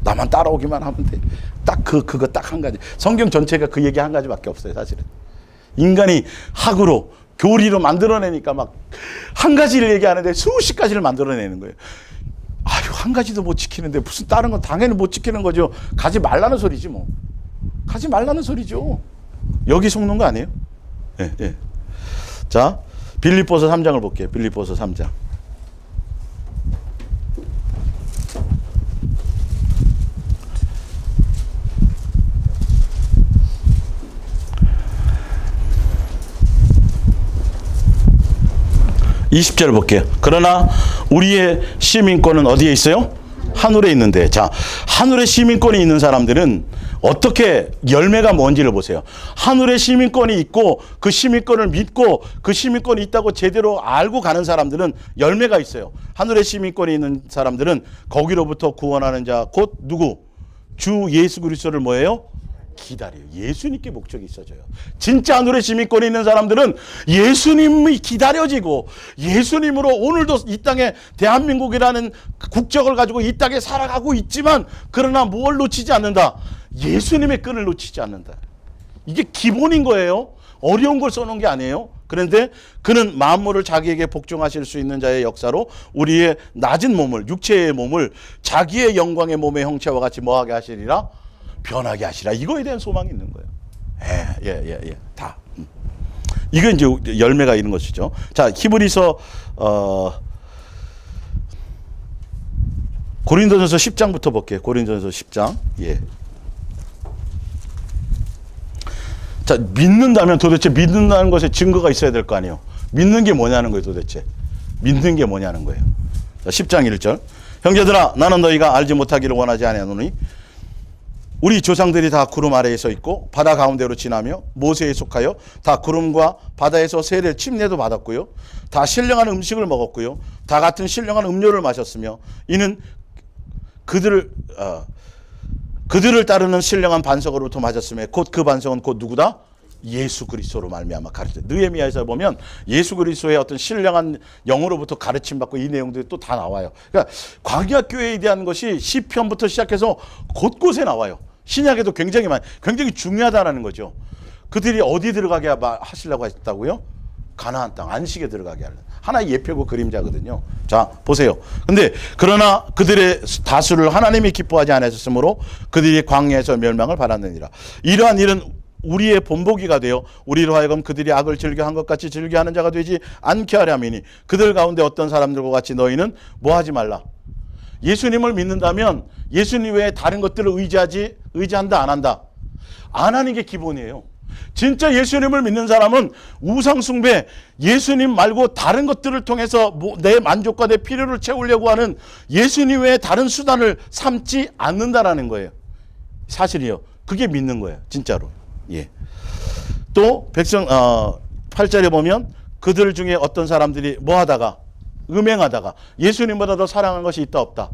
나만 따라오기만 하면 돼. 딱 그거 딱 한 가지. 성경 전체가 그 얘기 한 가지밖에 없어요, 사실은. 인간이 학으로, 교리로 만들어내니까 막 한 가지를 얘기하는데 수십 가지를 만들어내는 거예요. 아유, 한 가지도 못 지키는데 무슨 다른 건 당연히 못 지키는 거죠. 가지 말라는 소리지 뭐. 가지 말라는 소리죠. 여기 속는 거 아니에요? 예, 예. 자, 빌립보서 3장을 볼게요. 빌립보서 3장. (20절) 볼게요. 그러나 우리의 시민권은 어디에 있어요? 하늘에 있는데, 자, 하늘에 시민권이 있는 사람들은 어떻게 열매가 뭔지를 보세요. 하늘에 시민권이 있고 그 시민권을 믿고 그 시민권이 있다고 제대로 알고 가는 사람들은 열매가 있어요. 하늘에 시민권이 있는 사람들은 거기로부터 구원하는 자 곧 누구? 주 예수 그리스도를 뭐예요? 기다려요. 예수님께 목적이 있어져요. 진짜 하늘에 시민권이 있는 사람들은 예수님이 기다려지고 예수님으로 오늘도 이 땅에 대한민국이라는 국적을 가지고 이 땅에 살아가고 있지만 그러나 뭘 놓치지 않는다? 예수님의 끈을 놓치지 않는다. 이게 기본인 거예요. 어려운 걸 써놓은 게 아니에요. 그런데 그는 만물을 자기에게 복종하실 수 있는 자의 역사로 우리의 낮은 몸을, 육체의 몸을 자기의 영광의 몸의 형체와 같이 뭐하게 하시리라? 변하게 하시라. 이거에 대한 소망이 있는 거예요. 예. 다. 이게 이제 열매가 있는 것이죠. 자, 히브리서 고린도전서 10장부터 볼게요. 고린도전서 10장. 예. 자, 믿는다면 도대체 믿는다는 것에 증거가 있어야 될 거 아니에요. 믿는 게 뭐냐는 거예요, 도대체. 믿는 게 뭐냐는 거예요. 자, 10장 1절. 형제들아, 나는 너희가 알지 못하기를 원하지 아니하노니 우리 조상들이 다 구름 아래에 서 있고 바다 가운데로 지나며 모세에 속하여 다 구름과 바다에서 세례 침례도 받았고요. 다 신령한 음식을 먹었고요. 다 같은 신령한 음료를 마셨으며 이는 그들을 따르는 신령한 반석으로부터 맞았으며 곧 그 반석은 곧 누구다? 예수 그리스도로 말미암아 가르쳐. 느헤미야에서 보면 예수 그리스도의 어떤 신령한 영으로부터 가르침 받고 이 내용들이 또 다 나와요. 그러니까 광야 교회에 대한 것이 시편부터 시작해서 곳곳에 나와요. 신약에도 굉장히 중요하다는 거죠. 그들이 어디 들어가게 하시려고 했다고요? 가나안 땅 안식에 들어가게 하려. 하나의 예표고 그림자거든요. 자, 보세요. 근데 그러나 그들의 다수를 하나님이 기뻐하지 않으셨으므로 그들이 광야에서 멸망을 받았느니라. 이러한 일은 우리의 본보기가 되어 우리로 하여금 그들이 악을 즐겨한 것 같이 즐겨하는 자가 되지 않게 하려 함이니 그들 가운데 어떤 사람들과 같이 너희는 뭐 하지 말라. 예수님을 믿는다면 예수님 외에 다른 것들을 의지한다 안 한다? 안 하는 게 기본이에요. 진짜 예수님을 믿는 사람은 우상숭배, 예수님 말고 다른 것들을 통해서 내 만족과 내 필요를 채우려고 하는 예수님 외에 다른 수단을 삼지 않는다라는 거예요. 사실이요. 그게 믿는 거예요. 진짜로. 예. 또 8절에 보면 그들 중에 어떤 사람들이 뭐 하다가 음행하다가 예수님보다 더 사랑한 것이 있다 없다?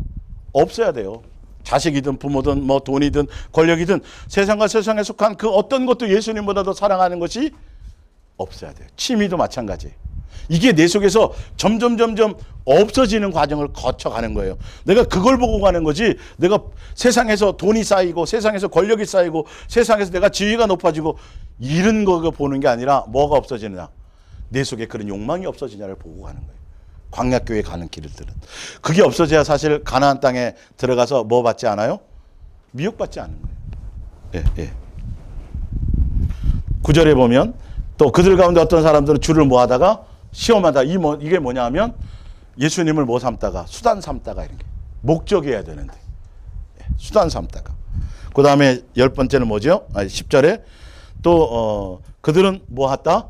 없어야 돼요. 자식이든 부모든 뭐 돈이든 권력이든 세상과 세상에 속한 그 어떤 것도 예수님보다 더 사랑하는 것이 없어야 돼요. 취미도 마찬가지예요. 이게 내 속에서 점점 없어지는 과정을 거쳐가는 거예요. 내가 그걸 보고 가는 거지, 내가 세상에서 돈이 쌓이고 세상에서 권력이 쌓이고 세상에서 내가 지위가 높아지고 이런 거 보는 게 아니라 뭐가 없어지느냐, 내 속에 그런 욕망이 없어지냐를 보고 가는 거예요. 광야교회 가는 길들은 그게 없어져야 사실 가나안 땅에 들어가서 뭐 받지 않아요? 미혹받지 않는 거예요. 예. 9절에 보면 또 그들 가운데 어떤 사람들은 주를 뭐 하다가 시험하다, 이게 뭐냐 하면 예수님을 뭐 삼다가 수단 삼다가 이런 게 목적이어야 되는데 수단 삼다가. 그 다음에 10번째는 뭐죠? 10절에 또 그들은 뭐 했다?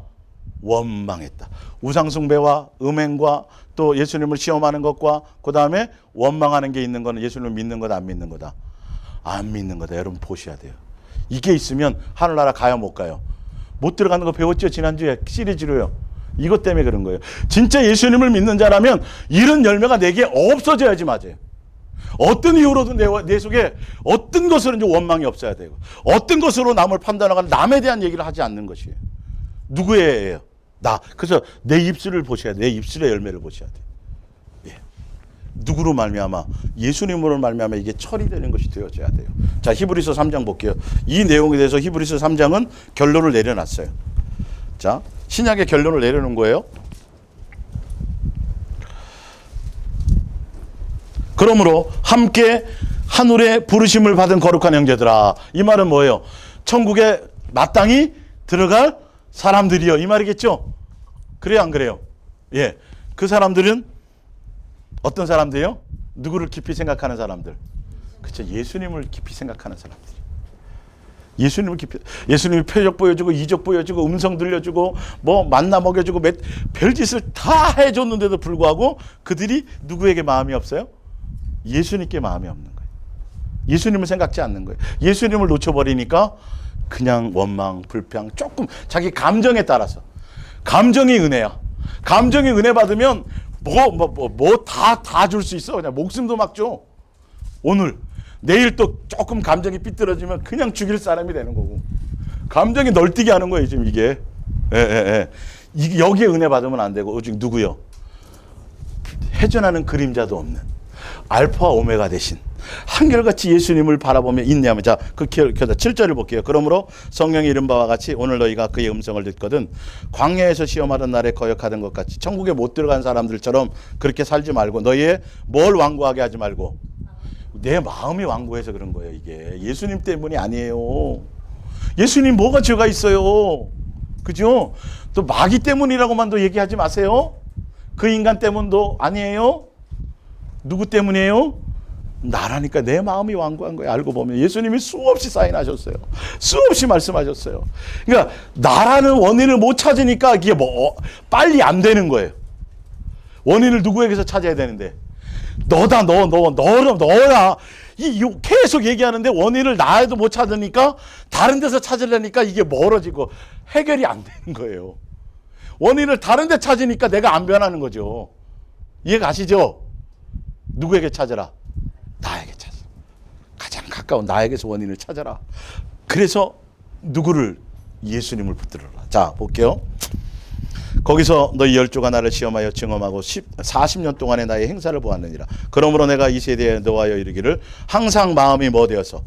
원망했다. 우상숭배와 음행과 또 예수님을 시험하는 것과 그 다음에 원망하는 게 있는 거는 예수님을 믿는 거다, 안 믿는 거다? 안 믿는 거다. 여러분 보셔야 돼요. 이게 있으면 하늘나라 가요, 못 가요? 못 들어가는 거 배웠죠? 지난주에 시리즈로요. 이것 때문에 그런 거예요. 진짜 예수님을 믿는 자라면 이런 열매가 내게 없어져야지 맞아요. 어떤 이유로든 내 속에 어떤 것으로든지 원망이 없어야 되고 어떤 것으로 남을 판단하거나 남에 대한 얘기를 하지 않는 것이에요. 누구예요? 나. 그래서 내 입술을 보셔야 돼요. 내 입술의 열매를 보셔야 돼요. 예. 누구로 말미암아? 예수님으로 말미암아 이게 처리되는 것이 되어져야 돼요. 자, 히브리서 3장 볼게요. 이 내용에 대해서 히브리서 3장은 결론을 내려놨어요. 자, 신약의 결론을 내려놓은 거예요. 그러므로 함께 하늘의 부르심을 받은 거룩한 형제들아. 이 말은 뭐예요? 천국에 마땅히 들어갈 사람들이요, 이 말이겠죠? 그래요, 안 그래요? 예. 그 사람들은 어떤 사람들이요? 누구를 깊이 생각하는 사람들? 그렇죠. 예수님을 깊이 생각하는 사람들. 예수님을 깊이, 예수님이 표적 보여주고 이적 보여주고 음성 들려주고 뭐 만나 먹여주고 별짓을 다 해줬는데도 불구하고 그들이 누구에게 마음이 없어요? 예수님께 마음이 없는 거예요. 예수님을 생각지 않는 거예요. 예수님을 놓쳐버리니까 그냥 원망, 불평, 조금 자기 감정에 따라서. 감정이 은혜야. 감정이 은혜 받으면 다 줄 수 있어. 그냥 목숨도 막 줘. 오늘, 내일 또 조금 감정이 삐뚤어지면 그냥 죽일 사람이 되는 거고. 감정이 널뛰게 하는 거예요, 지금 이게. 여기에 은혜 받으면 안 되고, 오직 누구요? 회전하는 그림자도 없는 알파와 오메가 되신 한결같이 예수님을 바라보며 인내하며. 자, 그 7절을 볼게요. 그러므로 성령이 이른 바와 같이 오늘 너희가 그의 음성을 듣거든 광야에서 시험하던 날에 거역하던 것 같이 천국에 못 들어간 사람들처럼 그렇게 살지 말고 너희의 뭘 완고하게 하지 말고 내 마음이 완고해서 그런 거예요. 이게 예수님 때문이 아니에요. 예수님 뭐가 죄가 있어요? 그죠? 또 마귀 때문이라고만도 얘기하지 마세요. 그 인간 때문도 아니에요. 누구 때문이에요? 나라니까. 내 마음이 완고한 거예요. 알고 보면 예수님이 수없이 사인하셨어요. 수없이 말씀하셨어요. 그러니까 나라는 원인을 못 찾으니까 이게 빨리 안 되는 거예요. 원인을 누구에게서 찾아야 되는데 너다. 계속 얘기하는데 원인을 나에도 못 찾으니까 다른 데서 찾으려니까 이게 멀어지고 해결이 안 되는 거예요. 원인을 다른 데 찾으니까 내가 안 변하는 거죠. 이해 가시죠? 누구에게 찾아라? 나에게 찾아. 가장 가까운 나에게서 원인을 찾아라. 그래서 누구를? 예수님을 붙들어라. 자, 볼게요. 거기서 너희 12가 나를 시험하여 증험하고 40년 동안의 나의 행사를 보았느니라. 그러므로 내가 이 세대에 너하여 이르기를 항상 마음이 뭐 되어서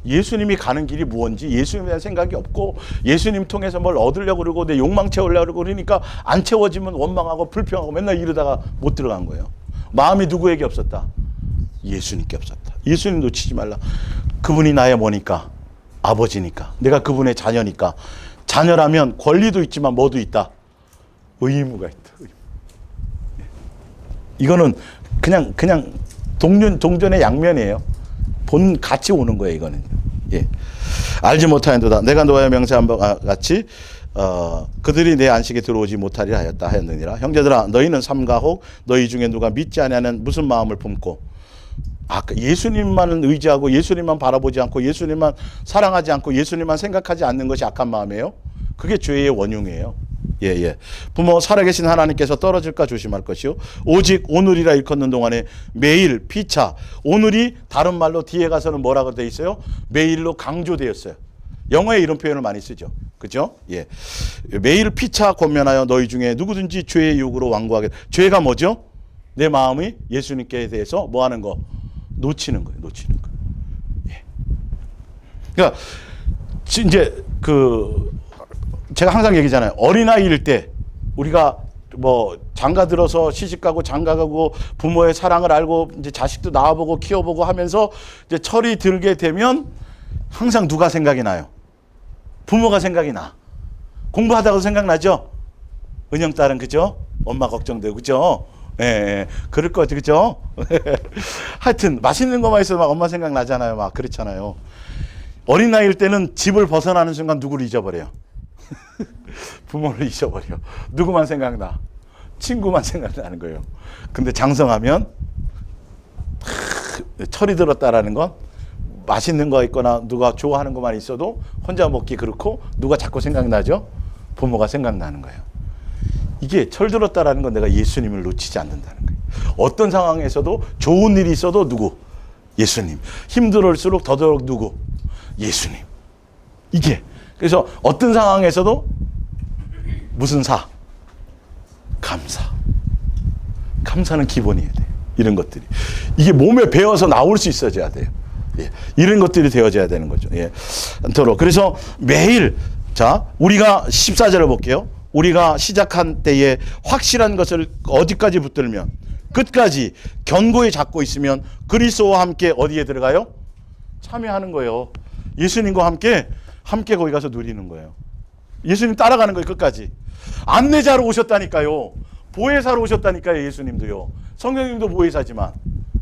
예수님이 가는 길이 무언지 예수님에 대한 생각이 없고 예수님 통해서 뭘 얻으려고 그러고 내 욕망 채우려고 그러니까 안 채워지면 원망하고 불평하고 맨날 이러다가 못 들어간 거예요. 마음이 누구에게 없었다? 예수님께 없었다. 예수님 놓치지 말라. 그분이 나의 뭐니까? 아버지니까. 내가 그분의 자녀니까. 자녀라면 권리도 있지만 뭐도 있다? 의무가 있다. 의무. 이거는 그냥 동전의 양면이에요. 본 같이 오는 거예요, 이거는. 예. 알지 못하였도다. 내가 너와 명세한 바와 같이 그들이 내 안식에 들어오지 못하리라 하였느니라. 형제들아, 너희는 삼가 혹 너희 중에 누가 믿지 아니하는 무슨 마음을 품고 예수님만은 의지하고 예수님만 바라보지 않고 예수님만 사랑하지 않고 예수님만 생각하지 않는 것이 악한 마음이에요. 그게 죄의 원흉이에요. 예, 예. 부모 살아계신 하나님께서 떨어질까 조심할 것이요. 오직 오늘이라 일컫는 동안에 매일 피차. 오늘이 다른 말로 뒤에 가서는 뭐라고 돼 있어요? 매일로 강조되었어요. 영어에 이런 표현을 많이 쓰죠. 그죠? 예. 매일 피차 권면하여 너희 중에 누구든지 죄의 유혹으로 완고하게. 죄가 뭐죠? 내 마음이 예수님께 대해서 뭐 하는 거? 놓치는 거예요. 놓치는 거. 예. 그러니까 이제 제가 항상 얘기잖아요. 어린아이일 때 우리가 뭐 장가 들어서 시집 가고 장가 가고 부모의 사랑을 알고 이제 자식도 낳아보고 키워보고 하면서 이제 철이 들게 되면 항상 누가 생각이 나요? 부모가 생각이 나. 공부하다가 생각나죠? 은영 딸은 그죠? 엄마 걱정되고 그죠? 예, 그럴 것 같아요. 그죠? 하여튼 맛있는 것만 있어도 막 엄마 생각나잖아요. 막 그렇잖아요. 어린아이일 때는 집을 벗어나는 순간 누구를 잊어버려요? 부모를 잊어버려. 누구만 생각나? 친구만 생각나는 거예요. 근데 장성하면 철이 들었다라는 건 맛있는 거 있거나 누가 좋아하는 것만 있어도 혼자 먹기 그렇고 누가 자꾸 생각나죠? 부모가 생각나는 거예요. 이게 철 들었다라는 건 내가 예수님을 놓치지 않는다는 거예요. 어떤 상황에서도 좋은 일이 있어도 누구? 예수님. 힘들을수록 더더욱 누구? 예수님. 이게 그래서 어떤 상황에서도 무슨 사? 감사. 감사는 기본이어야 돼요. 이런 것들이. 이게 몸에 배어서 나올 수 있어야 돼요. 예. 이런 것들이 되어져야 되는 거죠. 예. 그래서 매일, 자, 우리가 14절을 볼게요. 우리가 시작한 때에 확실한 것을 어디까지 붙들면, 끝까지 견고히 잡고 있으면 그리스도와 함께 어디에 들어가요? 참여하는 거예요. 예수님과 함께 거기 가서 누리는 거예요. 예수님 따라가는 거예요. 끝까지. 안내자로 오셨다니까요. 보혜사로 오셨다니까요. 예수님도요. 성령님도 보혜사지만.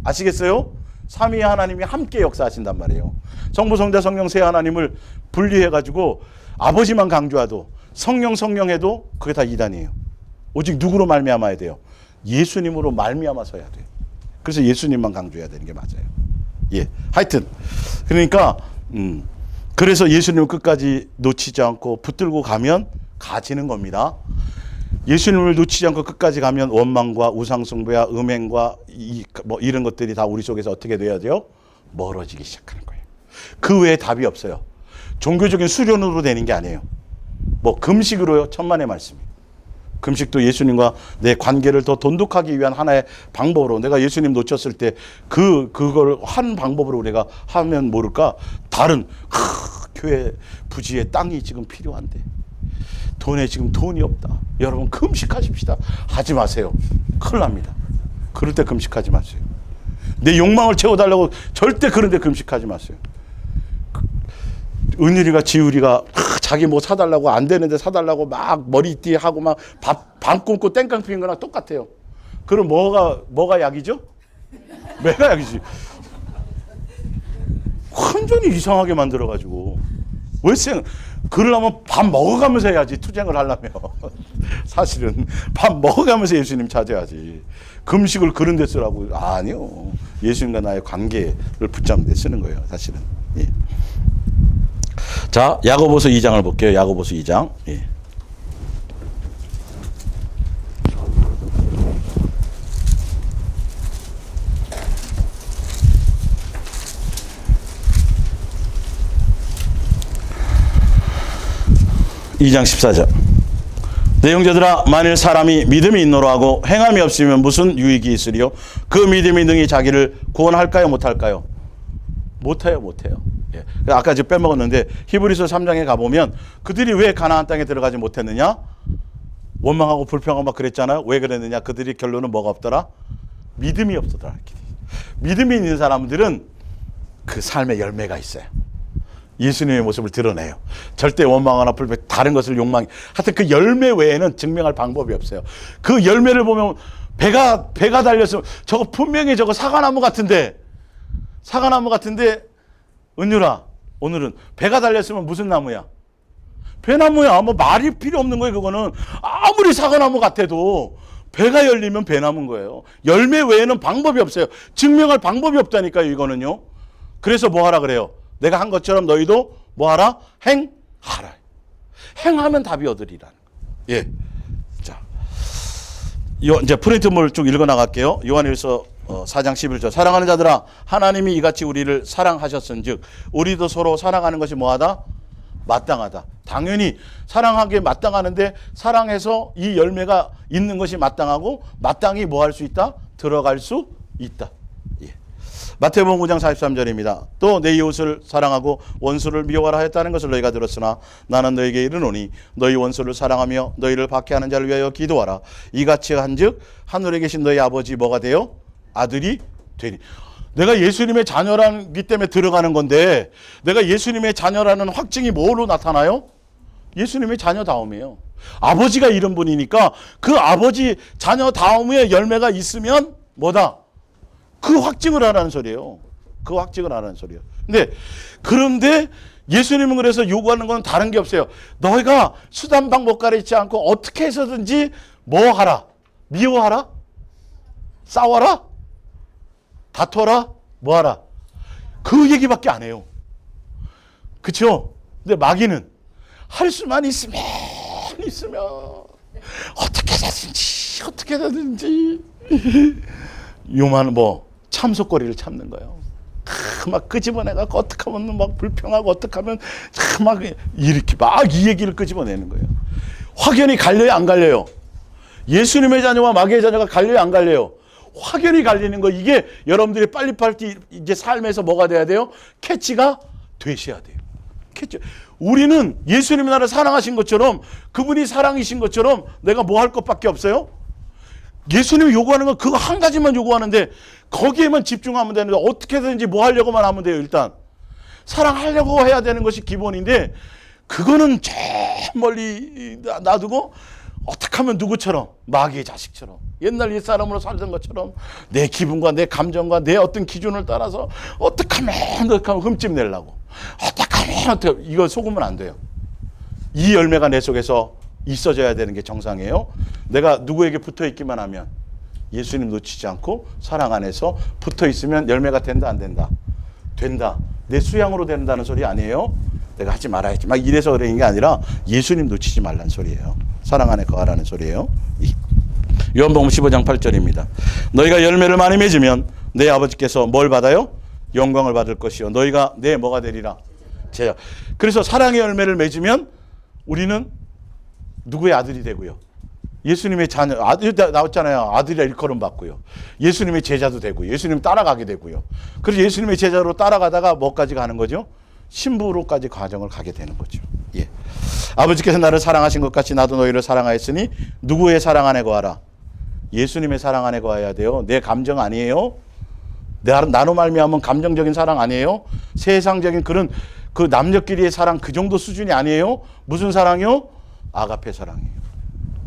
아시겠어요? 삼위 하나님이 함께 역사하신단 말이에요. 성부, 성자, 성령 세 하나님을 분리해가지고 아버지만 강조해도 성령 해도 그게 다 이단이에요. 오직 누구로 말미암아야 돼요? 예수님으로 말미암아서 해야 돼요. 그래서 예수님만 강조해야 되는 게 맞아요. 예, 하여튼 그러니까 그래서 예수님을 끝까지 놓치지 않고 붙들고 가면 가지는 겁니다. 예수님을 놓치지 않고 끝까지 가면 원망과 우상숭배와 음행과 이런 것들이 다 우리 속에서 어떻게 돼야 돼요? 멀어지기 시작하는 거예요. 그 외에 답이 없어요. 종교적인 수련으로 되는 게 아니에요. 뭐 금식으로요. 천만의 말씀이. 금식도 예수님과 내 관계를 더 돈독하기 위한 하나의 방법으로, 내가 예수님 놓쳤을 때 그걸 한 방법으로 내가 하면 모를까? 다른 교회 부지에 땅이 지금 필요한데 돈에 지금 돈이 없다. 여러분 금식하십시다. 하지 마세요. 큰일 납니다. 그럴 때 금식하지 마세요. 내 욕망을 채워달라고 절대 그런 데 금식하지 마세요. 은율이가 지율이가 자기 뭐 사달라고 안 되는데 사달라고 막 머리띠 하고 막 밤 꿈고 땡깡 피는 거랑 똑같아요. 그럼 뭐가 약이죠? 매가 약이지. 완전히 이상하게 만들어가지고. 그러려면 밥 먹어가면서 해야지. 투쟁을 하려면. 사실은 밥 먹어가면서 예수님 찾아야지. 금식을 그런 데 쓰라고. 아니요. 예수님과 나의 관계를 붙잡는 데 쓰는 거예요. 사실은. 예. 자, 야고보서 2장을 볼게요. 야고보서 2장. 예. 이 장 14절. 내 형제들아, 만일 사람이 믿음이 있노라 하고 행함이 없으면 무슨 유익이 있으리요? 그 믿음이 능히 자기를 구원할까요? 못할까요? 못해요. 예. 아까 지금 빼먹었는데 히브리서 3장에 가보면 그들이 왜 가나안 땅에 들어가지 못했느냐? 원망하고 불평하고 막 그랬잖아요. 왜 그랬느냐? 그들이 결론은 뭐가 없더라? 믿음이 없더라. 믿음이 있는 사람들은 그 삶의 열매가 있어요. 예수님의 모습을 드러내요. 절대 원망하나 불평, 다른 것을 욕망. 하여튼 그 열매 외에는 증명할 방법이 없어요. 그 열매를 보면 배가 달렸으면 저거 분명히 저거 사과나무 같은데 은유라, 오늘은 배가 달렸으면 무슨 나무야? 배나무야. 뭐 말이 필요 없는 거예요. 그거는 아무리 사과나무 같아도 배가 열리면 배나무인 거예요. 열매 외에는 방법이 없어요. 증명할 방법이 없다니까요. 이거는요. 그래서 뭐 하라 그래요? 내가 한 것처럼 너희도 뭐 하라? 행하라. 행하면 답이 얻으리라는 거예요. 예. 자, 이제 프린트물 쭉 읽어 나갈게요. 요한일서 4장 11절. 사랑하는 자들아, 하나님이 이같이 우리를 사랑하셨은즉 우리도 서로 사랑하는 것이 뭐하다? 마땅하다. 당연히 사랑하기에 마땅하는데 사랑해서 이 열매가 있는 것이 마땅하고 마땅히 뭐 할 수 있다? 들어갈 수 있다. 예. 마태복음 5장 43절입니다. 또 내 이웃을 사랑하고 원수를 미워하라 했다는 것을 너희가 들었으나 나는 너희에게 이르노니 너희 원수를 사랑하며 너희를 박해하는 자를 위하여 기도하라. 이같이 한즉 하늘에 계신 너희 아버지 뭐가 되어? 아들이 되니. 내가 예수님의 자녀라기 때문에 들어가는 건데 내가 예수님의 자녀라는 확증이 뭐로 나타나요? 예수님의 자녀다움이에요. 아버지가 이런 분이니까 그 아버지 자녀다움의 열매가 있으면 뭐다? 그 확증을 하라는 소리예요. 그 확증을 하라는 소리예요. 그런데 예수님은 그래서 요구하는 건 다른 게 없어요. 너희가 수단 방법 가리지 않고 어떻게 해서든지 뭐 하라? 미워하라? 싸워라? 다퉈라? 뭐하라? 그 얘기밖에 안 해요. 그렇죠? 근데 마귀는 할 수만 있으면 어떻게 되든지 요만 뭐 참속거리를 참는 거예요. 막 끄집어내갖고 어떻게 하면 막 불평하고 어떻게 하면 막 이렇게 막 이 얘기를 끄집어내는 거예요. 확연히 갈려요, 안 갈려요? 예수님의 자녀와 마귀의 자녀가 갈려요, 안 갈려요? 확연히 갈리는 거. 이게 여러분들이 빨리빨리 이제 삶에서 뭐가 돼야 돼요? 캐치가 되셔야 돼요. 캐치. 우리는 예수님이 나를 사랑하신 것처럼 그분이 사랑이신 것처럼 내가 뭐 할 것밖에 없어요? 예수님이 요구하는 건 그거 한 가지만 요구하는데 거기에만 집중하면 되는데 어떻게든지 뭐 하려고만 하면 돼요. 일단 사랑하려고 해야 되는 것이 기본인데 그거는 저 멀리 놔두고 어떻게 하면 누구처럼? 마귀의 자식처럼 옛날 옛사람으로 살던 것처럼 내 기분과 내 감정과 내 어떤 기준을 따라서 어떻게 하면 흠집 내려고 어떻게 이거 속으면 안 돼요. 이 열매가 내 속에서 있어져야 되는 게 정상이에요. 내가 누구에게 붙어 있기만 하면 예수님 놓치지 않고 사랑 안에서 붙어 있으면 열매가 된다, 안 된다? 된다. 내 수양으로 된다는 소리 아니에요. 내가 하지 말아야지 막 이래서 그런 게 아니라 예수님 놓치지 말라는 소리예요. 사랑 안에 거하라는 소리예요. 요한복음 15장 8절입니다. 너희가 열매를 많이 맺으면 내 아버지께서 뭘 받아요? 영광을 받을 것이요 너희가 내 뭐가 되리라? 제자. 그래서 사랑의 열매를 맺으면 우리는 누구의 아들이 되고요? 예수님의 자녀, 아들 나왔잖아요. 아들이라 일컬음 받고요. 예수님의 제자도 되고요. 예수님 따라가게 되고요. 그래서 예수님의 제자로 따라가다가 뭐까지 가는 거죠? 신부로까지 과정을 가게 되는 거죠. 예. 아버지께서 나를 사랑하신 것 같이 나도 너희를 사랑하였으니 누구의 사랑 안에 거하라? 예수님의 사랑 안에 거해야 돼요. 내 감정 아니에요. 나로 말미암은 감정적인 사랑 아니에요. 세상적인 그런 그 남녀끼리의 사랑 그 정도 수준이 아니에요. 무슨 사랑이요? 아가페 사랑이에요.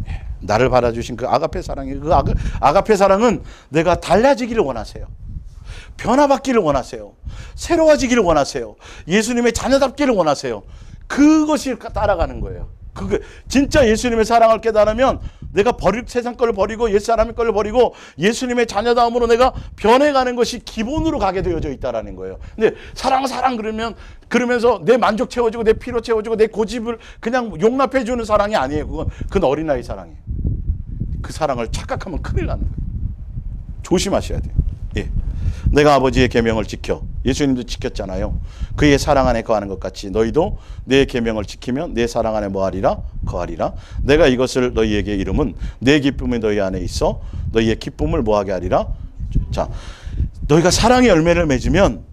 예. 나를 받아주신 그 아가페 사랑이에요. 그 아가페 사랑은 내가 달라지기를 원하세요. 변화받기를 원하세요. 새로워지기를 원하세요. 예수님의 자녀답기를 원하세요. 그것이 따라가는 거예요. 그게 진짜 예수님의 사랑을 깨달으면 내가 세상 걸 버리고 옛사람의 걸 버리고 예수님의 자녀다움으로 내가 변해가는 것이 기본으로 가게 되어져 있다라는 거예요. 근데 사랑 그러면서 내 만족 채워주고 내 피로 채워주고 내 고집을 그냥 용납해 주는 사랑이 아니에요. 그건 어린아이 사랑이에요. 그 사랑을 착각하면 큰일 나는 거예요. 조심하셔야 돼요. 예. 내가 아버지의 계명을 지켜 예수님도 지켰잖아요. 그의 사랑 안에 거하는 것 같이 너희도 내 계명을 지키면 내 사랑 안에 뭐하리라? 거하리라. 내가 이것을 너희에게 이름은 내 기쁨이 너희 안에 있어 너희의 기쁨을 뭐하게 하리라? 자, 너희가 사랑의 열매를 맺으면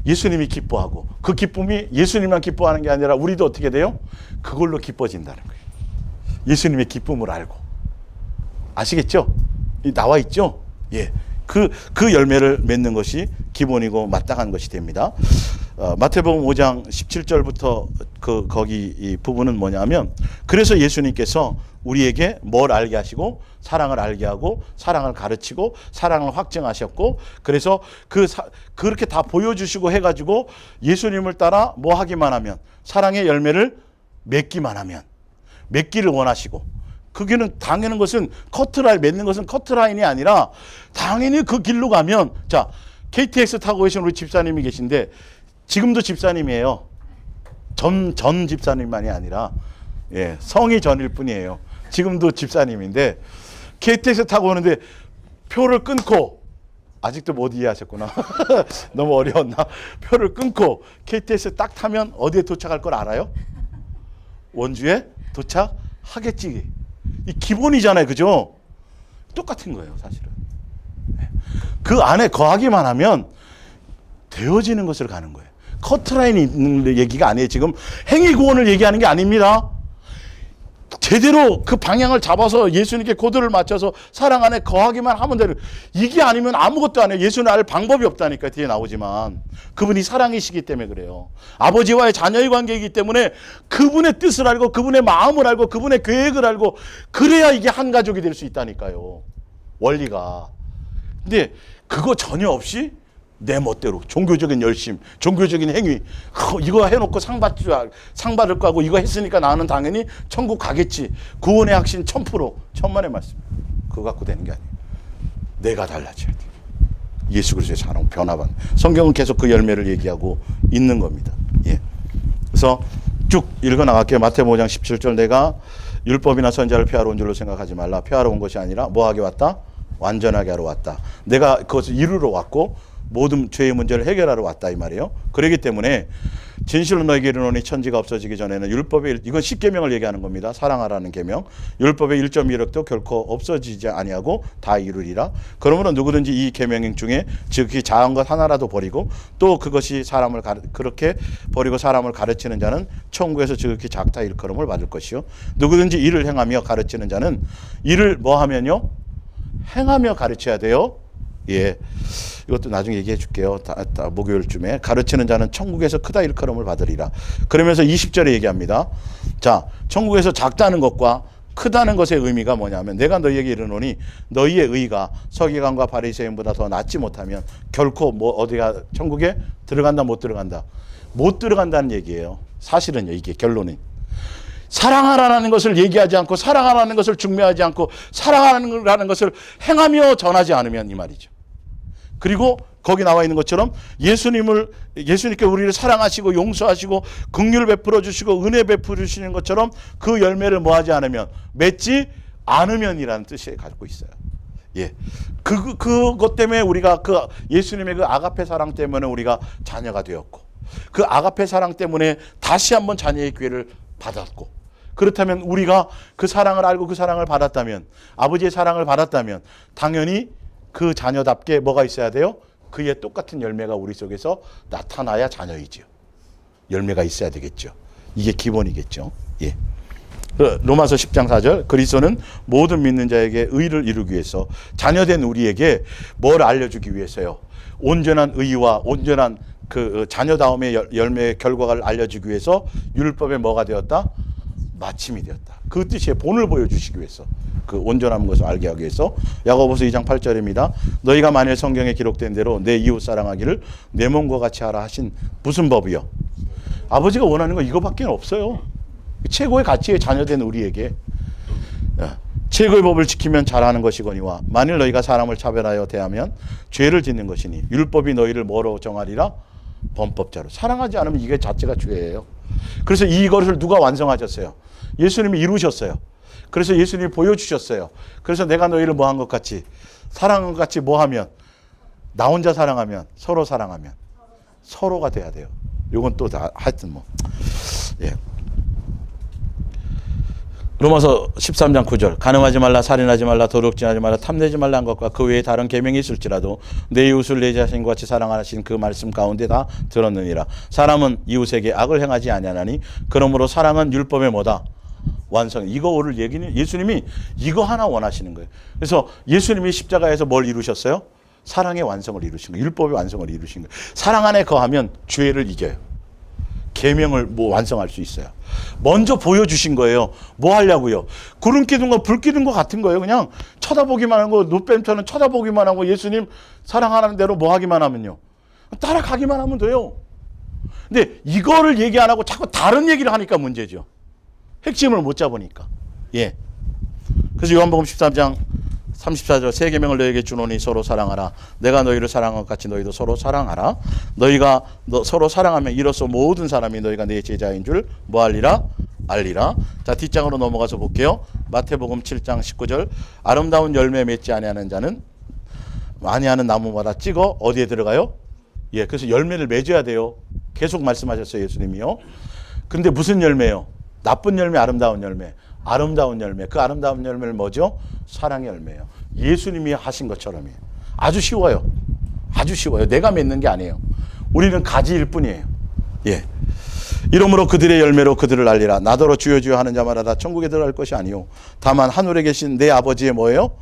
예수님이 기뻐하고 그 기쁨이 예수님만 기뻐하는 게 아니라 우리도 어떻게 돼요? 그걸로 기뻐진다는 거예요. 예수님의 기쁨을 알고. 아시겠죠? 나와 있죠? 예. 그 열매를 맺는 것이 기본이고 마땅한 것이 됩니다. 마태복음 5장 17절부터 거기 이 부분은 뭐냐면 그래서 예수님께서 우리에게 뭘 알게 하시고 사랑을 알게 하고 사랑을 가르치고 사랑을 확증하셨고 그래서 그렇게 다 보여주시고 해가지고 예수님을 따라 뭐 하기만 하면 사랑의 열매를 맺기만 하면 맺기를 원하시고 그게는 당연한 것은 맺는 것은 커트라인이 아니라 당연히 그 길로 가면 자 KTX 타고 계신 우리 집사님이 계신데 지금도 집사님이에요. 전 집사님만이 아니라 예, 성이 전일 뿐이에요. 지금도 집사님인데 KTX 타고 오는데 표를 끊고, 아직도 못 이해하셨구나. 너무 어려웠나? 표를 끊고 KTX 딱 타면 어디에 도착할 걸 알아요? 원주에 도착하겠지. 이 기본이잖아요. 그죠? 똑같은 거예요, 사실은. 그 안에 거하기만 하면 되어지는 것을 가는 거예요. 커트라인이 있는 얘기가 아니에요. 지금 행위구원을 얘기하는 게 아닙니다. 제대로 그 방향을 잡아서 예수님께 고도를 맞춰서 사랑 안에 거하기만 하면 되는, 이게 아니면 아무것도 안 해요. 예수는 알 방법이 없다니까. 뒤에 나오지만 그분이 사랑이시기 때문에 그래요. 아버지와의 자녀의 관계이기 때문에 그분의 뜻을 알고 그분의 마음을 알고 그분의 계획을 알고 그래야 이게 한 가족이 될 수 있다니까요. 원리가. 근데 그거 전혀 없이 내 멋대로 종교적인 열심, 종교적인 행위, 이거 해놓고 상 받을 거하고 이거 했으니까 나는 당연히 천국 가겠지. 구원의 확신 1000%, 천만의 말씀. 그거 갖고 되는 게 아니에요. 내가 달라져야 돼. 예수 그리스도의 사랑 변화받는. 성경은 계속 그 열매를 얘기하고 있는 겁니다. 예. 그래서 쭉 읽어 나갈게요. 마태복음 5장 17절, 내가 율법이나 선지자를 폐하러 온 줄로 생각하지 말라. 폐하러 온 것이 아니라 뭐 하게 왔다? 완전하게 하러 왔다. 내가 그것을 이루러 왔고 모든 죄의 문제를 해결하러 왔다 이 말이에요. 그렇기 때문에 진실로 너에게 이르노니 천지가 없어지기 전에는 율법의, 이건 10계명을 얘기하는 겁니다. 사랑하라는 계명. 율법의 1.1억도 결코 없어지지 아니하고 다 이루리라. 그러므로 누구든지 이 계명 중에 즉히 작은 것 하나라도 버리고 또 그것이 사람을 그렇게 버리고 사람을 가르치는 자는 천국에서 즉히 작다 일컬음을 받을 것이요. 누구든지 이를 행하며 가르치는 자는 이를 뭐 하면요? 행하며 가르쳐야 돼요. 예, 이것도 나중에 얘기해 줄게요. 목요일쯤에. 가르치는 자는 천국에서 크다 일컬음을 받으리라. 그러면서 20절에 얘기합니다. 자, 천국에서 작다는 것과 크다는 것의 의미가 뭐냐면, 내가 너희에게 이르노니 너희의 의가 서기관과 바리새인보다 더 낫지 못하면 결코 뭐 어디가 천국에 들어간다 못 들어간다? 못 들어간다는 얘기예요. 사실은요, 이게 결론은. 사랑하라는 것을 얘기하지 않고 사랑하라는 것을 중매하지 않고 사랑하라는 것을 행하며 전하지 않으면 이 말이죠. 그리고 거기 나와 있는 것처럼 예수님께 우리를 사랑하시고 용서하시고 긍휼을 베풀어 주시고 은혜 베풀어 주시는 것처럼 그 열매를 뭐 하지 않으면, 맺지 않으면이라는 뜻이 갖고 있어요. 예. 그것 때문에 우리가 그 예수님의 그 아가페 사랑 때문에 우리가 자녀가 되었고, 그 아가페 사랑 때문에 다시 한번 자녀의 기회를 받았고, 그렇다면 우리가 그 사랑을 알고 그 사랑을 받았다면, 아버지의 사랑을 받았다면 당연히 그 자녀답게 뭐가 있어야 돼요? 그의 똑같은 열매가 우리 속에서 나타나야 자녀이죠. 열매가 있어야 되겠죠. 이게 기본이겠죠. 예. 로마서 10장 4절, 그리스도는 모든 믿는 자에게 의를 이루기 위해서 자녀된 우리에게 뭘 알려주기 위해서요? 온전한 의와 온전한 그 자녀다움의 열매의 결과를 알려주기 위해서 율법에 뭐가 되었다? 마침이 되었다. 그 뜻의 본을 보여주시기 위해서, 그 온전한 것을 알게 하기 위해서. 야고보서 2장 8절입니다. 너희가 만일 성경에 기록된 대로 내 이웃 사랑하기를 내 몸과 같이 하라 하신 무슨 법이요? 아버지가 원하는 거 이거밖에 없어요. 최고의 가치의 자녀된 우리에게 최고의 법을 지키면 잘하는 것이거니와 만일 너희가 사람을 차별하여 대하면 죄를 짓는 것이니 율법이 너희를 뭐로 정하리라? 범법자로. 사랑하지 않으면 이게 자체가 죄예요. 그래서 이것을 누가 완성하셨어요? 예수님이 이루셨어요. 그래서 예수님이 보여주셨어요. 그래서 내가 너희를 뭐 한 것 같이, 사랑한 것 같이 뭐 하면, 나 혼자 사랑하면, 서로 사랑하면 서로가 돼야 돼요. 이건 또 다 하여튼 뭐. 예. 로마서 13장 9절, 간음하지 말라, 살인하지 말라, 도둑질하지 말라, 탐내지 말라 한 것과 그 외에 다른 계명이 있을지라도 내 이웃을 내 자신과 같이 사랑하신 그 말씀 가운데 다 들었느니라. 사람은 이웃에게 악을 행하지 아니하나니 그러므로 사랑은 율법의 뭐다? 완성. 이거를 얘기는 예수님이 이거 하나 원하시는 거예요. 그래서 예수님이 십자가에서 뭘 이루셨어요? 사랑의 완성을 이루신 거예요. 율법의 완성을 이루신 거예요. 사랑 안에 거하면 죄를 이겨요. 계명을 뭐 완성할 수 있어요. 먼저 보여주신 거예요. 뭐 하려고요? 구름 기둥과 불 기둥과 같은 거예요. 그냥 쳐다보기만 하고, 노뱀처럼 쳐다보기만 하고, 예수님 사랑하는 대로 뭐 하기만 하면요, 따라가기만 하면 돼요. 근데 이거를 얘기 안 하고 자꾸 다른 얘기를 하니까 문제죠. 핵심을 못 잡으니까. 예. 그래서 요한복음 13장 34절, 새 계명을 너희에게 주노니 서로 사랑하라. 내가 너희를 사랑한 것 같이 너희도 서로 사랑하라. 너희가 서로 사랑하면 이로써 모든 사람이 너희가 내 제자인 줄 뭐하리라? 알리라. 자, 뒷장으로 넘어가서 볼게요. 마태복음 7장 19절. 아름다운 열매 맺지 아니하는 자는 많이 하는 나무마다 찍어 어디에 들어가요? 예, 그래서 열매를 맺어야 돼요. 계속 말씀하셨어요, 예수님이요. 근데 무슨 열매요? 나쁜 열매, 아름다운 열매. 아름다운 열매. 그 아름다운 열매를 뭐죠? 사랑의 열매예요. 예수님이 하신 것처럼이에요. 아주 쉬워요. 아주 쉬워요. 내가 맺는 게 아니에요. 우리는 가지일 뿐이에요. 예. 이러므로 그들의 열매로 그들을 알리라. 나더러 주여 주여 하는 자마다 다 천국에 들어갈 것이 아니요 다만 하늘에 계신 내 아버지의 뭐예요?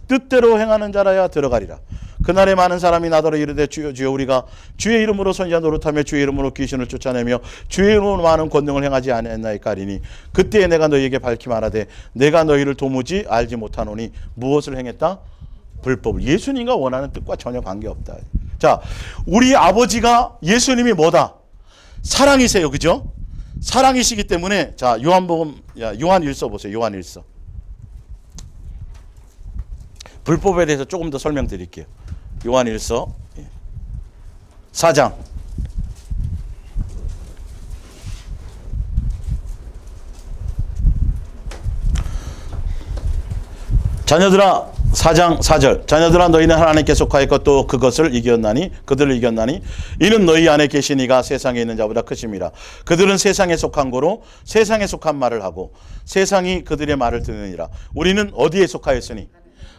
뜻대로 행하는 자라야 들어가리라. 그날에 많은 사람이 나더러 이르되 주여 주여 우리가 주의 이름으로 선지자 노릇하며 주의 이름으로 귀신을 쫓아내며 주의 이름으로 많은 권능을 행하지 아니하였나이까 하리니 그때에 내가 너희에게 밝히 말하되 내가 너희를 도무지 알지 못하노니 무엇을 행했다? 불법을. 예수님과 원하는 뜻과 전혀 관계없다. 자, 우리 아버지가 예수님이 뭐다? 사랑이세요. 그죠? 사랑이시기 때문에 자, 요한 1서 보세요. 요한 1서. 불법에 대해서 조금 더 설명드릴게요. 요한 1서 4장. 자녀들아 4장 4절. 자녀들아 너희는 하나님께 속하였고 또 그것을 이겼나니 그들을 이겼나니 이는 너희 안에 계신 이가 세상에 있는 자보다 크심이라. 그들은 세상에 속한 거로 세상에 속한 말을 하고 세상이 그들의 말을 듣느니라. 우리는 어디에 속하였으니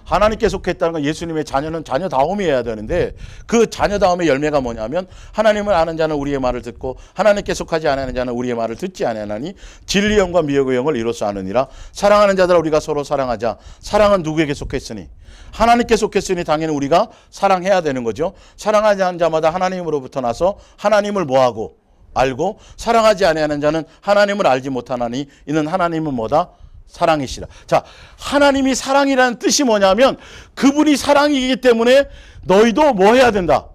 하나님께 속했다는 건 예수님의 자녀는 자녀다움이어야 되는데 그 자녀다움의 열매가 뭐냐면 하나님을 아는 자는 우리의 말을 듣고 하나님께 속하지 않는 자는 우리의 말을 듣지 아니하나니 진리의 영과 미혹의 영을 이로써 아느니라. 사랑하는 자들아 우리가 서로 사랑하자. 사랑은 누구에게 속했으니? 하나님께 속했으니 당연히 우리가 사랑해야 되는 거죠. 사랑하지 않는 자마다 하나님으로부터 나서 하나님을 뭐하고? 알고 사랑하지 아니하는 자는 하나님을 알지 못하나니 이는 하나님은 뭐다? 사랑이시라. 자, 하나님이 사랑이라는 뜻이 뭐냐면 그분이 사랑이기 때문에 너희도 뭐 해야 된다?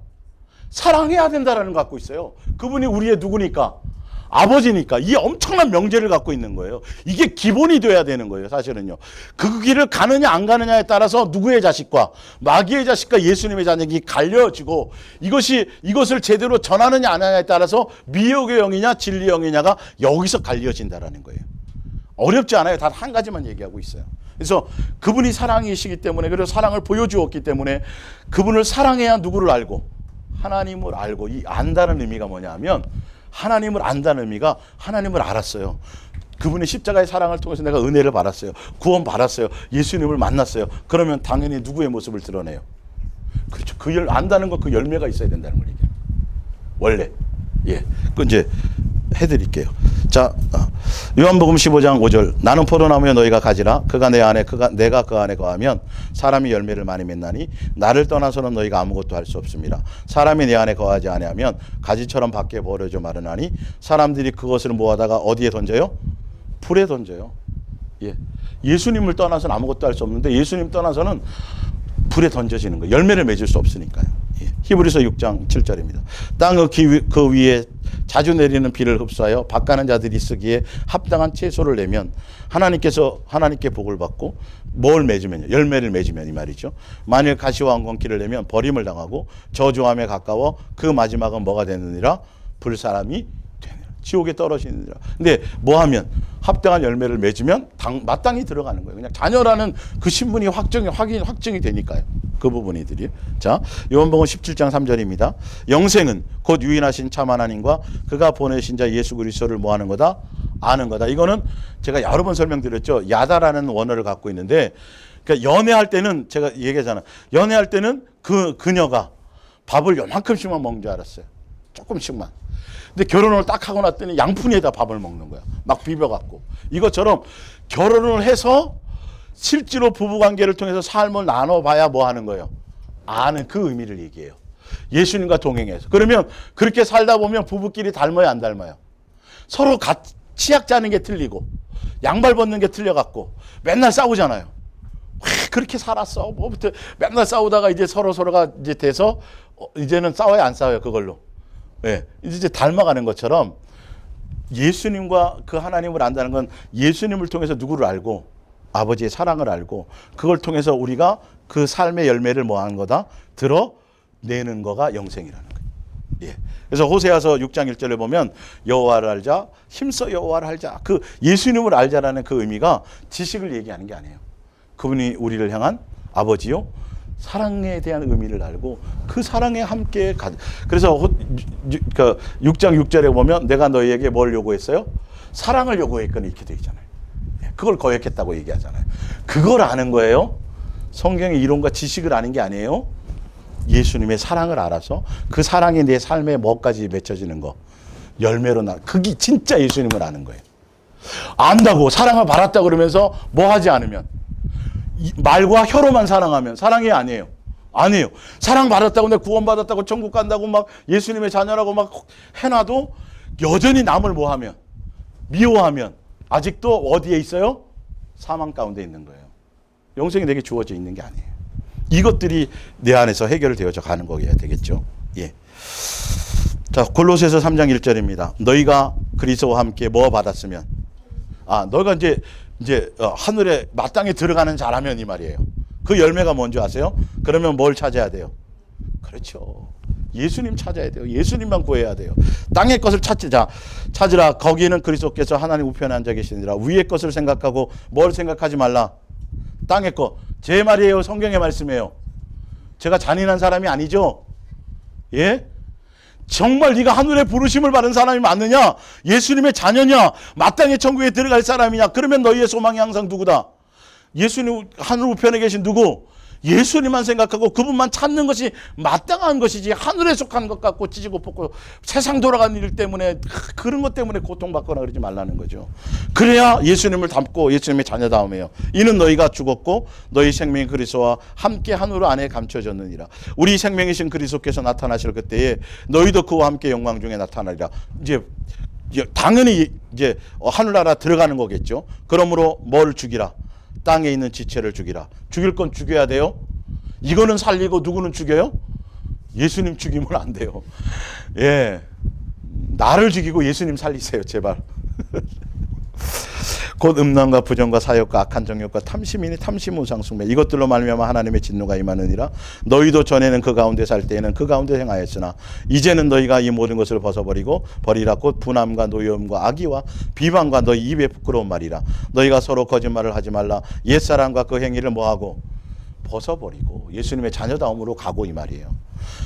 사랑해야 된다라는 거 갖고 있어요. 그분이 우리의 누구니까? 아버지니까. 이 엄청난 명제를 갖고 있는 거예요. 이게 기본이 돼야 되는 거예요. 사실은요. 그 길을 가느냐 안 가느냐에 따라서 누구의 자식과 마귀의 자식과 예수님의 자식이 갈려지고 이것을 제대로 전하느냐 안 하느냐에 따라서 미혹의 영이냐 진리의 영이냐가 여기서 갈려진다라는 거예요. 어렵지 않아요. 단 한 가지만 얘기하고 있어요. 그래서 그분이 사랑이시기 때문에 그리고 사랑을 보여주었기 때문에 그분을 사랑해야 누구를 알고? 하나님을 알고. 이 안다는 의미가 뭐냐면 하나님을 안다는 의미가 하나님을 알았어요. 그분이 십자가의 사랑을 통해서 내가 은혜를 받았어요. 구원 받았어요. 예수님을 만났어요. 그러면 당연히 누구의 모습을 드러내요? 그렇죠. 안다는 거 그 열매가 있어야 된다는 걸 얘기해요. 원래. 예. 그 이제 해드릴게요. 자, 요한복음 15장 5절. 나는 포도나무여 너희가 가지라. 그가 내 안에 내가 그 안에 거하면 사람이 열매를 많이 맺나니 나를 떠나서는 너희가 아무것도 할 수 없습니다. 사람이 내 안에 거하지 아니하면 가지처럼 밖에 버려져 마르나니 사람들이 그것을 모아다가 어디에 던져요? 불에 던져요. 예. 예수님을 떠나서는 아무것도 할 수 없는데 예수님 떠나서는 불에 던져지는 거예요. 열매를 맺을 수 없으니까요. 예. 히브리서 6장 7절입니다. 땅 그 위에 자주 내리는 비를 흡수하여 밭가는 자들이 쓰기에 합당한 채소를 내면 하나님께 복을 받고 뭘 맺으면요? 열매를 맺으면 이 말이죠. 만일 가시와 엉겅퀴를 내면 버림을 당하고 저주함에 가까워 그 마지막은 뭐가 되느니라? 불사람이 되느니라. 지옥에 떨어지느니라. 근데 뭐 하면? 합당한 열매를 맺으면 마땅히 들어가는 거예요. 그냥 자녀라는 그 신분이 확증이 되니까요. 그 부분이들이. 자, 요한복음 17장 3절입니다. 영생은 곧 유인하신 참 하나님과 그가 보내신 자 예수 그리스도를 뭐 하는 거다? 아는 거다. 이거는 제가 여러 번 설명드렸죠. 야다라는 원어를 갖고 있는데 그러니까 연애할 때는 제가 얘기하잖아요. 연애할 때는 그녀가 밥을 요만큼씩만 먹는 줄 알았어요. 조금씩만. 근데 결혼을 딱 하고 났더니 양푼에다 밥을 먹는 거야. 막 비벼갖고. 이것처럼 결혼을 해서 실제로 부부관계를 통해서 삶을 나눠봐야 뭐 하는 거예요? 아는 그 의미를 얘기해요. 예수님과 동행해서. 그러면 그렇게 살다 보면 부부끼리 닮아요, 안 닮아요? 서로 치약 짜는 게 틀리고 양발 벗는 게 틀려갖고 맨날 싸우잖아요. 왜 그렇게 살았어? 뭐부터 맨날 싸우다가 이제 서로가 이제 돼서 이제는 싸워요, 안 싸워요, 그걸로? 예, 이제 닮아가는 것처럼 예수님과 그 하나님을 안다는 건 예수님을 통해서 누구를 알고 아버지의 사랑을 알고 그걸 통해서 우리가 그 삶의 열매를 뭐 하는 거다? 드러내는 거가 영생이라는 거예요. 예. 그래서 호세아서 6장 1절에 보면 여호와를 알자, 힘써 여호와를 알자. 그 예수님을 알자라는 그 의미가 지식을 얘기하는 게 아니에요. 그분이 우리를 향한 아버지요, 사랑에 대한 의미를 알고 그 사랑에 함께 가. 그래서 6장 6절에 보면 내가 너희에게 뭘 요구했어요? 사랑을 요구했거니 이렇게 되어 있잖아요. 그걸 거역했다고 얘기하잖아요. 그걸 아는 거예요. 성경의 이론과 지식을 아는 게 아니에요. 예수님의 사랑을 알아서 그 사랑이 내 삶에 뭐까지 맺혀지는 거, 열매로 그게 진짜 예수님을 아는 거예요. 안다고 사랑을 받았다 그러면서 뭐 하지 않으면, 말과 혀로만 사랑하면 사랑이 아니에요. 아니에요. 사랑 받았다고 내가 구원 받았다고 천국 간다고 막 예수님의 자녀라고 막 해놔도 여전히 남을 뭐하면, 미워하면 아직도 어디에 있어요? 사망 가운데 있는 거예요. 영생이 내게 주어져 있는 게 아니에요. 이것들이 내 안에서 해결되어져 가는 거여야 되겠죠. 예. 자, 골로새서 3장 1절입니다. 너희가 그리스도와 함께 뭐 받았으면, 너희가 이제 하늘에 마땅히 들어가는 자라면 이 말이에요. 그 열매가 뭔지 아세요? 그러면 뭘 찾아야 돼요? 그렇죠. 예수님 찾아야 돼요. 예수님만 구해야 돼요. 땅의 것을 찾으라. 거기는 그리스도께서 하나님 우편에 앉아 계시니라. 위의 것을 생각하고 뭘 생각하지 말라. 땅의 것. 제 말이에요. 성경의 말씀이에요. 제가 잔인한 사람이 아니죠. 예? 정말 네가 하늘의 부르심을 받은 사람이 맞느냐? 예수님의 자녀냐? 마땅히 천국에 들어갈 사람이냐? 그러면 너희의 소망이 항상 누구다? 예수님 하늘 우편에 계신 누구? 예수님만 생각하고 그분만 찾는 것이 마땅한 것이지, 하늘에 속한 것 같고 찢고 뽑고 세상 돌아가는 일 때문에 그런 것 때문에 고통받거나 그러지 말라는 거죠. 그래야 예수님을 닮고 예수님의 자녀다움이에요. 이는 너희가 죽었고 너희 생명이 그리스도와 함께 하늘 안에 감춰졌느니라. 우리 생명이신 그리스도께서 나타나실 그때에 너희도 그와 함께 영광 중에 나타나리라. 이제 당연히 이제 하늘나라 들어가는 거겠죠. 그러므로 뭘 죽이라? 땅에 있는 지체를 죽이라. 죽일 건 죽여야 돼요. 이거는 살리고 누구는 죽여요? 예수님 죽이면 안 돼요. 예, 나를 죽이고 예수님 살리세요, 제발. 곧 음란과 부정과 사욕과 악한 정욕과 탐심이니 탐심 우상 숭배, 이것들로 말미암아 하나님의 진노가 임하느니라. 너희도 전에는 그 가운데 살 때에는 그 가운데 행하였으나 이제는 너희가 이 모든 것을 벗어버리고 버리라. 곧 분함과 노여움과 악의와 비방과 너희 입에 부끄러운 말이라. 너희가 서로 거짓말을 하지 말라. 옛사람과 그 행위를 뭐하고 벗어버리고 예수님의 자녀다움으로 가고 이 말이에요.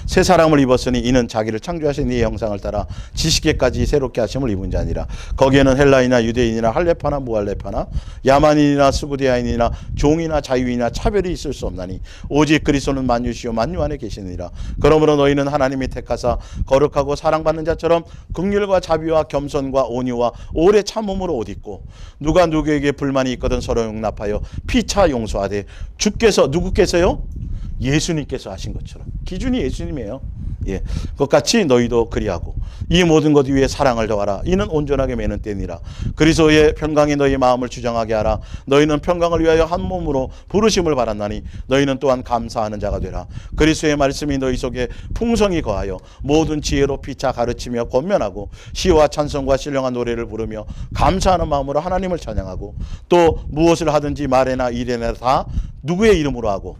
새 사람을 입었으니 이는 자기를 창조하신 이의 형상을 따라 지식에까지 새롭게 하심을 입은 자니라. 거기에는 헬라인이나 유대인이나 할레파나 무할레파나 야만인이나 스구디아인이나 종이나 자유인이나 차별이 있을 수 없나니 오직 그리스도는 만유시요 만유 안에 계시느니라. 그러므로 너희는 하나님이 택하사 거룩하고 사랑받는 자처럼 긍휼과 자비와 겸손과 온유와 오래 참음으로 옷 입고 누가 누구에게 불만이 있거든 서로 용납하여 피차 용서하되 주께서, 누구께서요? 예수님께서 하신 것처럼. 기준이 예수님이에요. 예, 그것같이 너희도 그리하고 이 모든 것 위에 사랑을 더하라. 이는 온전하게 매는 때니라. 그리스도의 평강이 너희 마음을 주장하게 하라. 너희는 평강을 위하여 한 몸으로 부르심을 받았나니 너희는 또한 감사하는 자가 되라. 그리스도의 말씀이 너희 속에 풍성히 거하여 모든 지혜로 피차 가르치며 권면하고 시와 찬송과 신령한 노래를 부르며 감사하는 마음으로 하나님을 찬양하고 또 무엇을 하든지 말에나 일에나 다 누구의 이름으로 하고,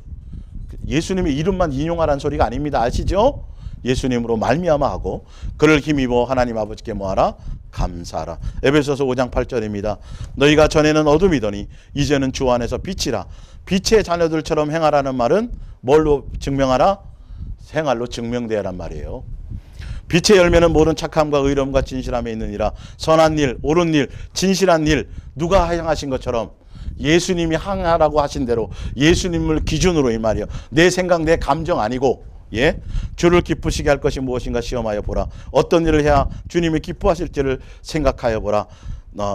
예수님의 이름만 인용하라는 소리가 아닙니다. 아시죠? 예수님으로 말미암아 하고 그를 힘입어 하나님 아버지께 뭐하라? 감사하라. 에베소서 5장 8절입니다. 너희가 전에는 어둠이더니 이제는 주 안에서 빛이라. 빛의 자녀들처럼 행하라는 말은 뭘로 증명하라? 생활로 증명되라는 말이에요. 빛의 열매는 모든 착함과 의로움과 진실함에 있느니라. 선한 일, 옳은 일, 진실한 일, 누가 행하신 것처럼 예수님이 항하라고 하신 대로 예수님을 기준으로 이 말이요. 내 생각, 내 감정 아니고, 예, 주를 기쁘시게 할 것이 무엇인가 시험하여 보라. 어떤 일을 해야 주님이 기뻐하실지를 생각하여 보라.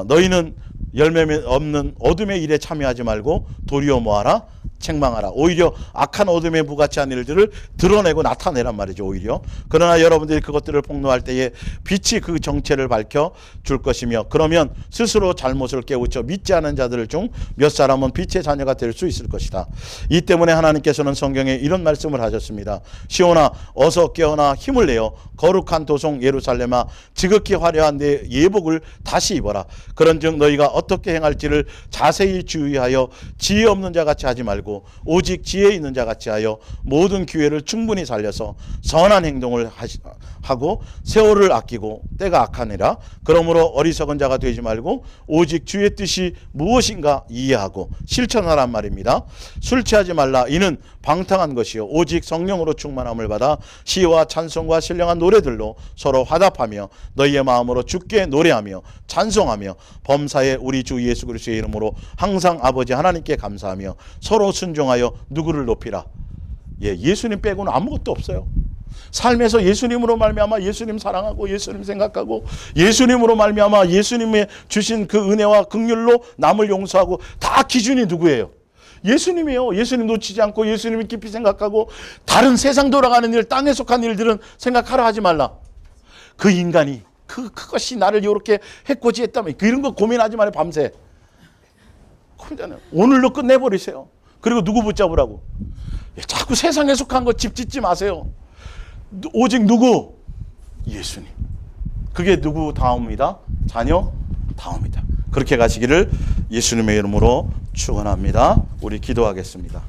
너희는 열매 없는 어둠의 일에 참여하지 말고 도리어 뭐하라? 책망하라. 오히려 악한 어둠의 무가치한 일들을 드러내고 나타내란 말이죠. 오히려. 그러나 여러분들이 그것들을 폭로할 때에 빛이 그 정체를 밝혀 줄 것이며, 그러면 스스로 잘못을 깨우쳐 믿지 않은 자들 중 몇 사람은 빛의 자녀가 될 수 있을 것이다. 이 때문에 하나님께서는 성경에 이런 말씀을 하셨습니다. 시온아 어서 깨어나 힘을 내어 거룩한 도성 예루살렘아 지극히 화려한 내 예복을 다시 입어라. 그런즉 너희가 어떻게 행할지를 자세히 주의하여 지혜 없는 자 같이 하지 말고 말고 오직 지혜 있는 자 같이 하여 모든 기회를 충분히 살려서 선한 행동을 하고 세월을 아끼고 때가 악하니라. 그러므로 어리석은 자가 되지 말고 오직 주의 뜻이 무엇인가 이해하고 실천하란 말입니다. 술 취하지 말라. 이는 방탕한 것이요 오직 성령으로 충만함을 받아 시와 찬송과 신령한 노래들로 서로 화답하며 너희의 마음으로 주께 노래하며 찬송하며 범사에 우리 주 예수 그리스도의 이름으로 항상 아버지 하나님께 감사하며 서로 순종하여 누구를 높이라. 예수님 빼고는 아무것도 없어요. 삶에서 예수님으로 말미암아 예수님 사랑하고 예수님 생각하고 예수님으로 말미암아 예수님의 주신 그 은혜와 긍휼로 남을 용서하고 다 기준이 누구예요? 예수님이에요. 예수님 놓치지 않고 예수님을 깊이 생각하고 다른 세상 돌아가는 일, 땅에 속한 일들은 생각하라 하지 말라. 그 인간이 그것이 나를 이렇게 해코지했다면 이런 거 고민하지 말아요. 밤새. 고민하잖아요. 오늘로 끝내버리세요. 그리고 누구 붙잡으라고? 자꾸 세상에 속한 거 집 짓지 마세요. 오직 누구? 예수님. 그게 누구 다음입니다? 자녀 다음입니다. 그렇게 가시기를 예수님의 이름으로 축원합니다. 우리 기도하겠습니다.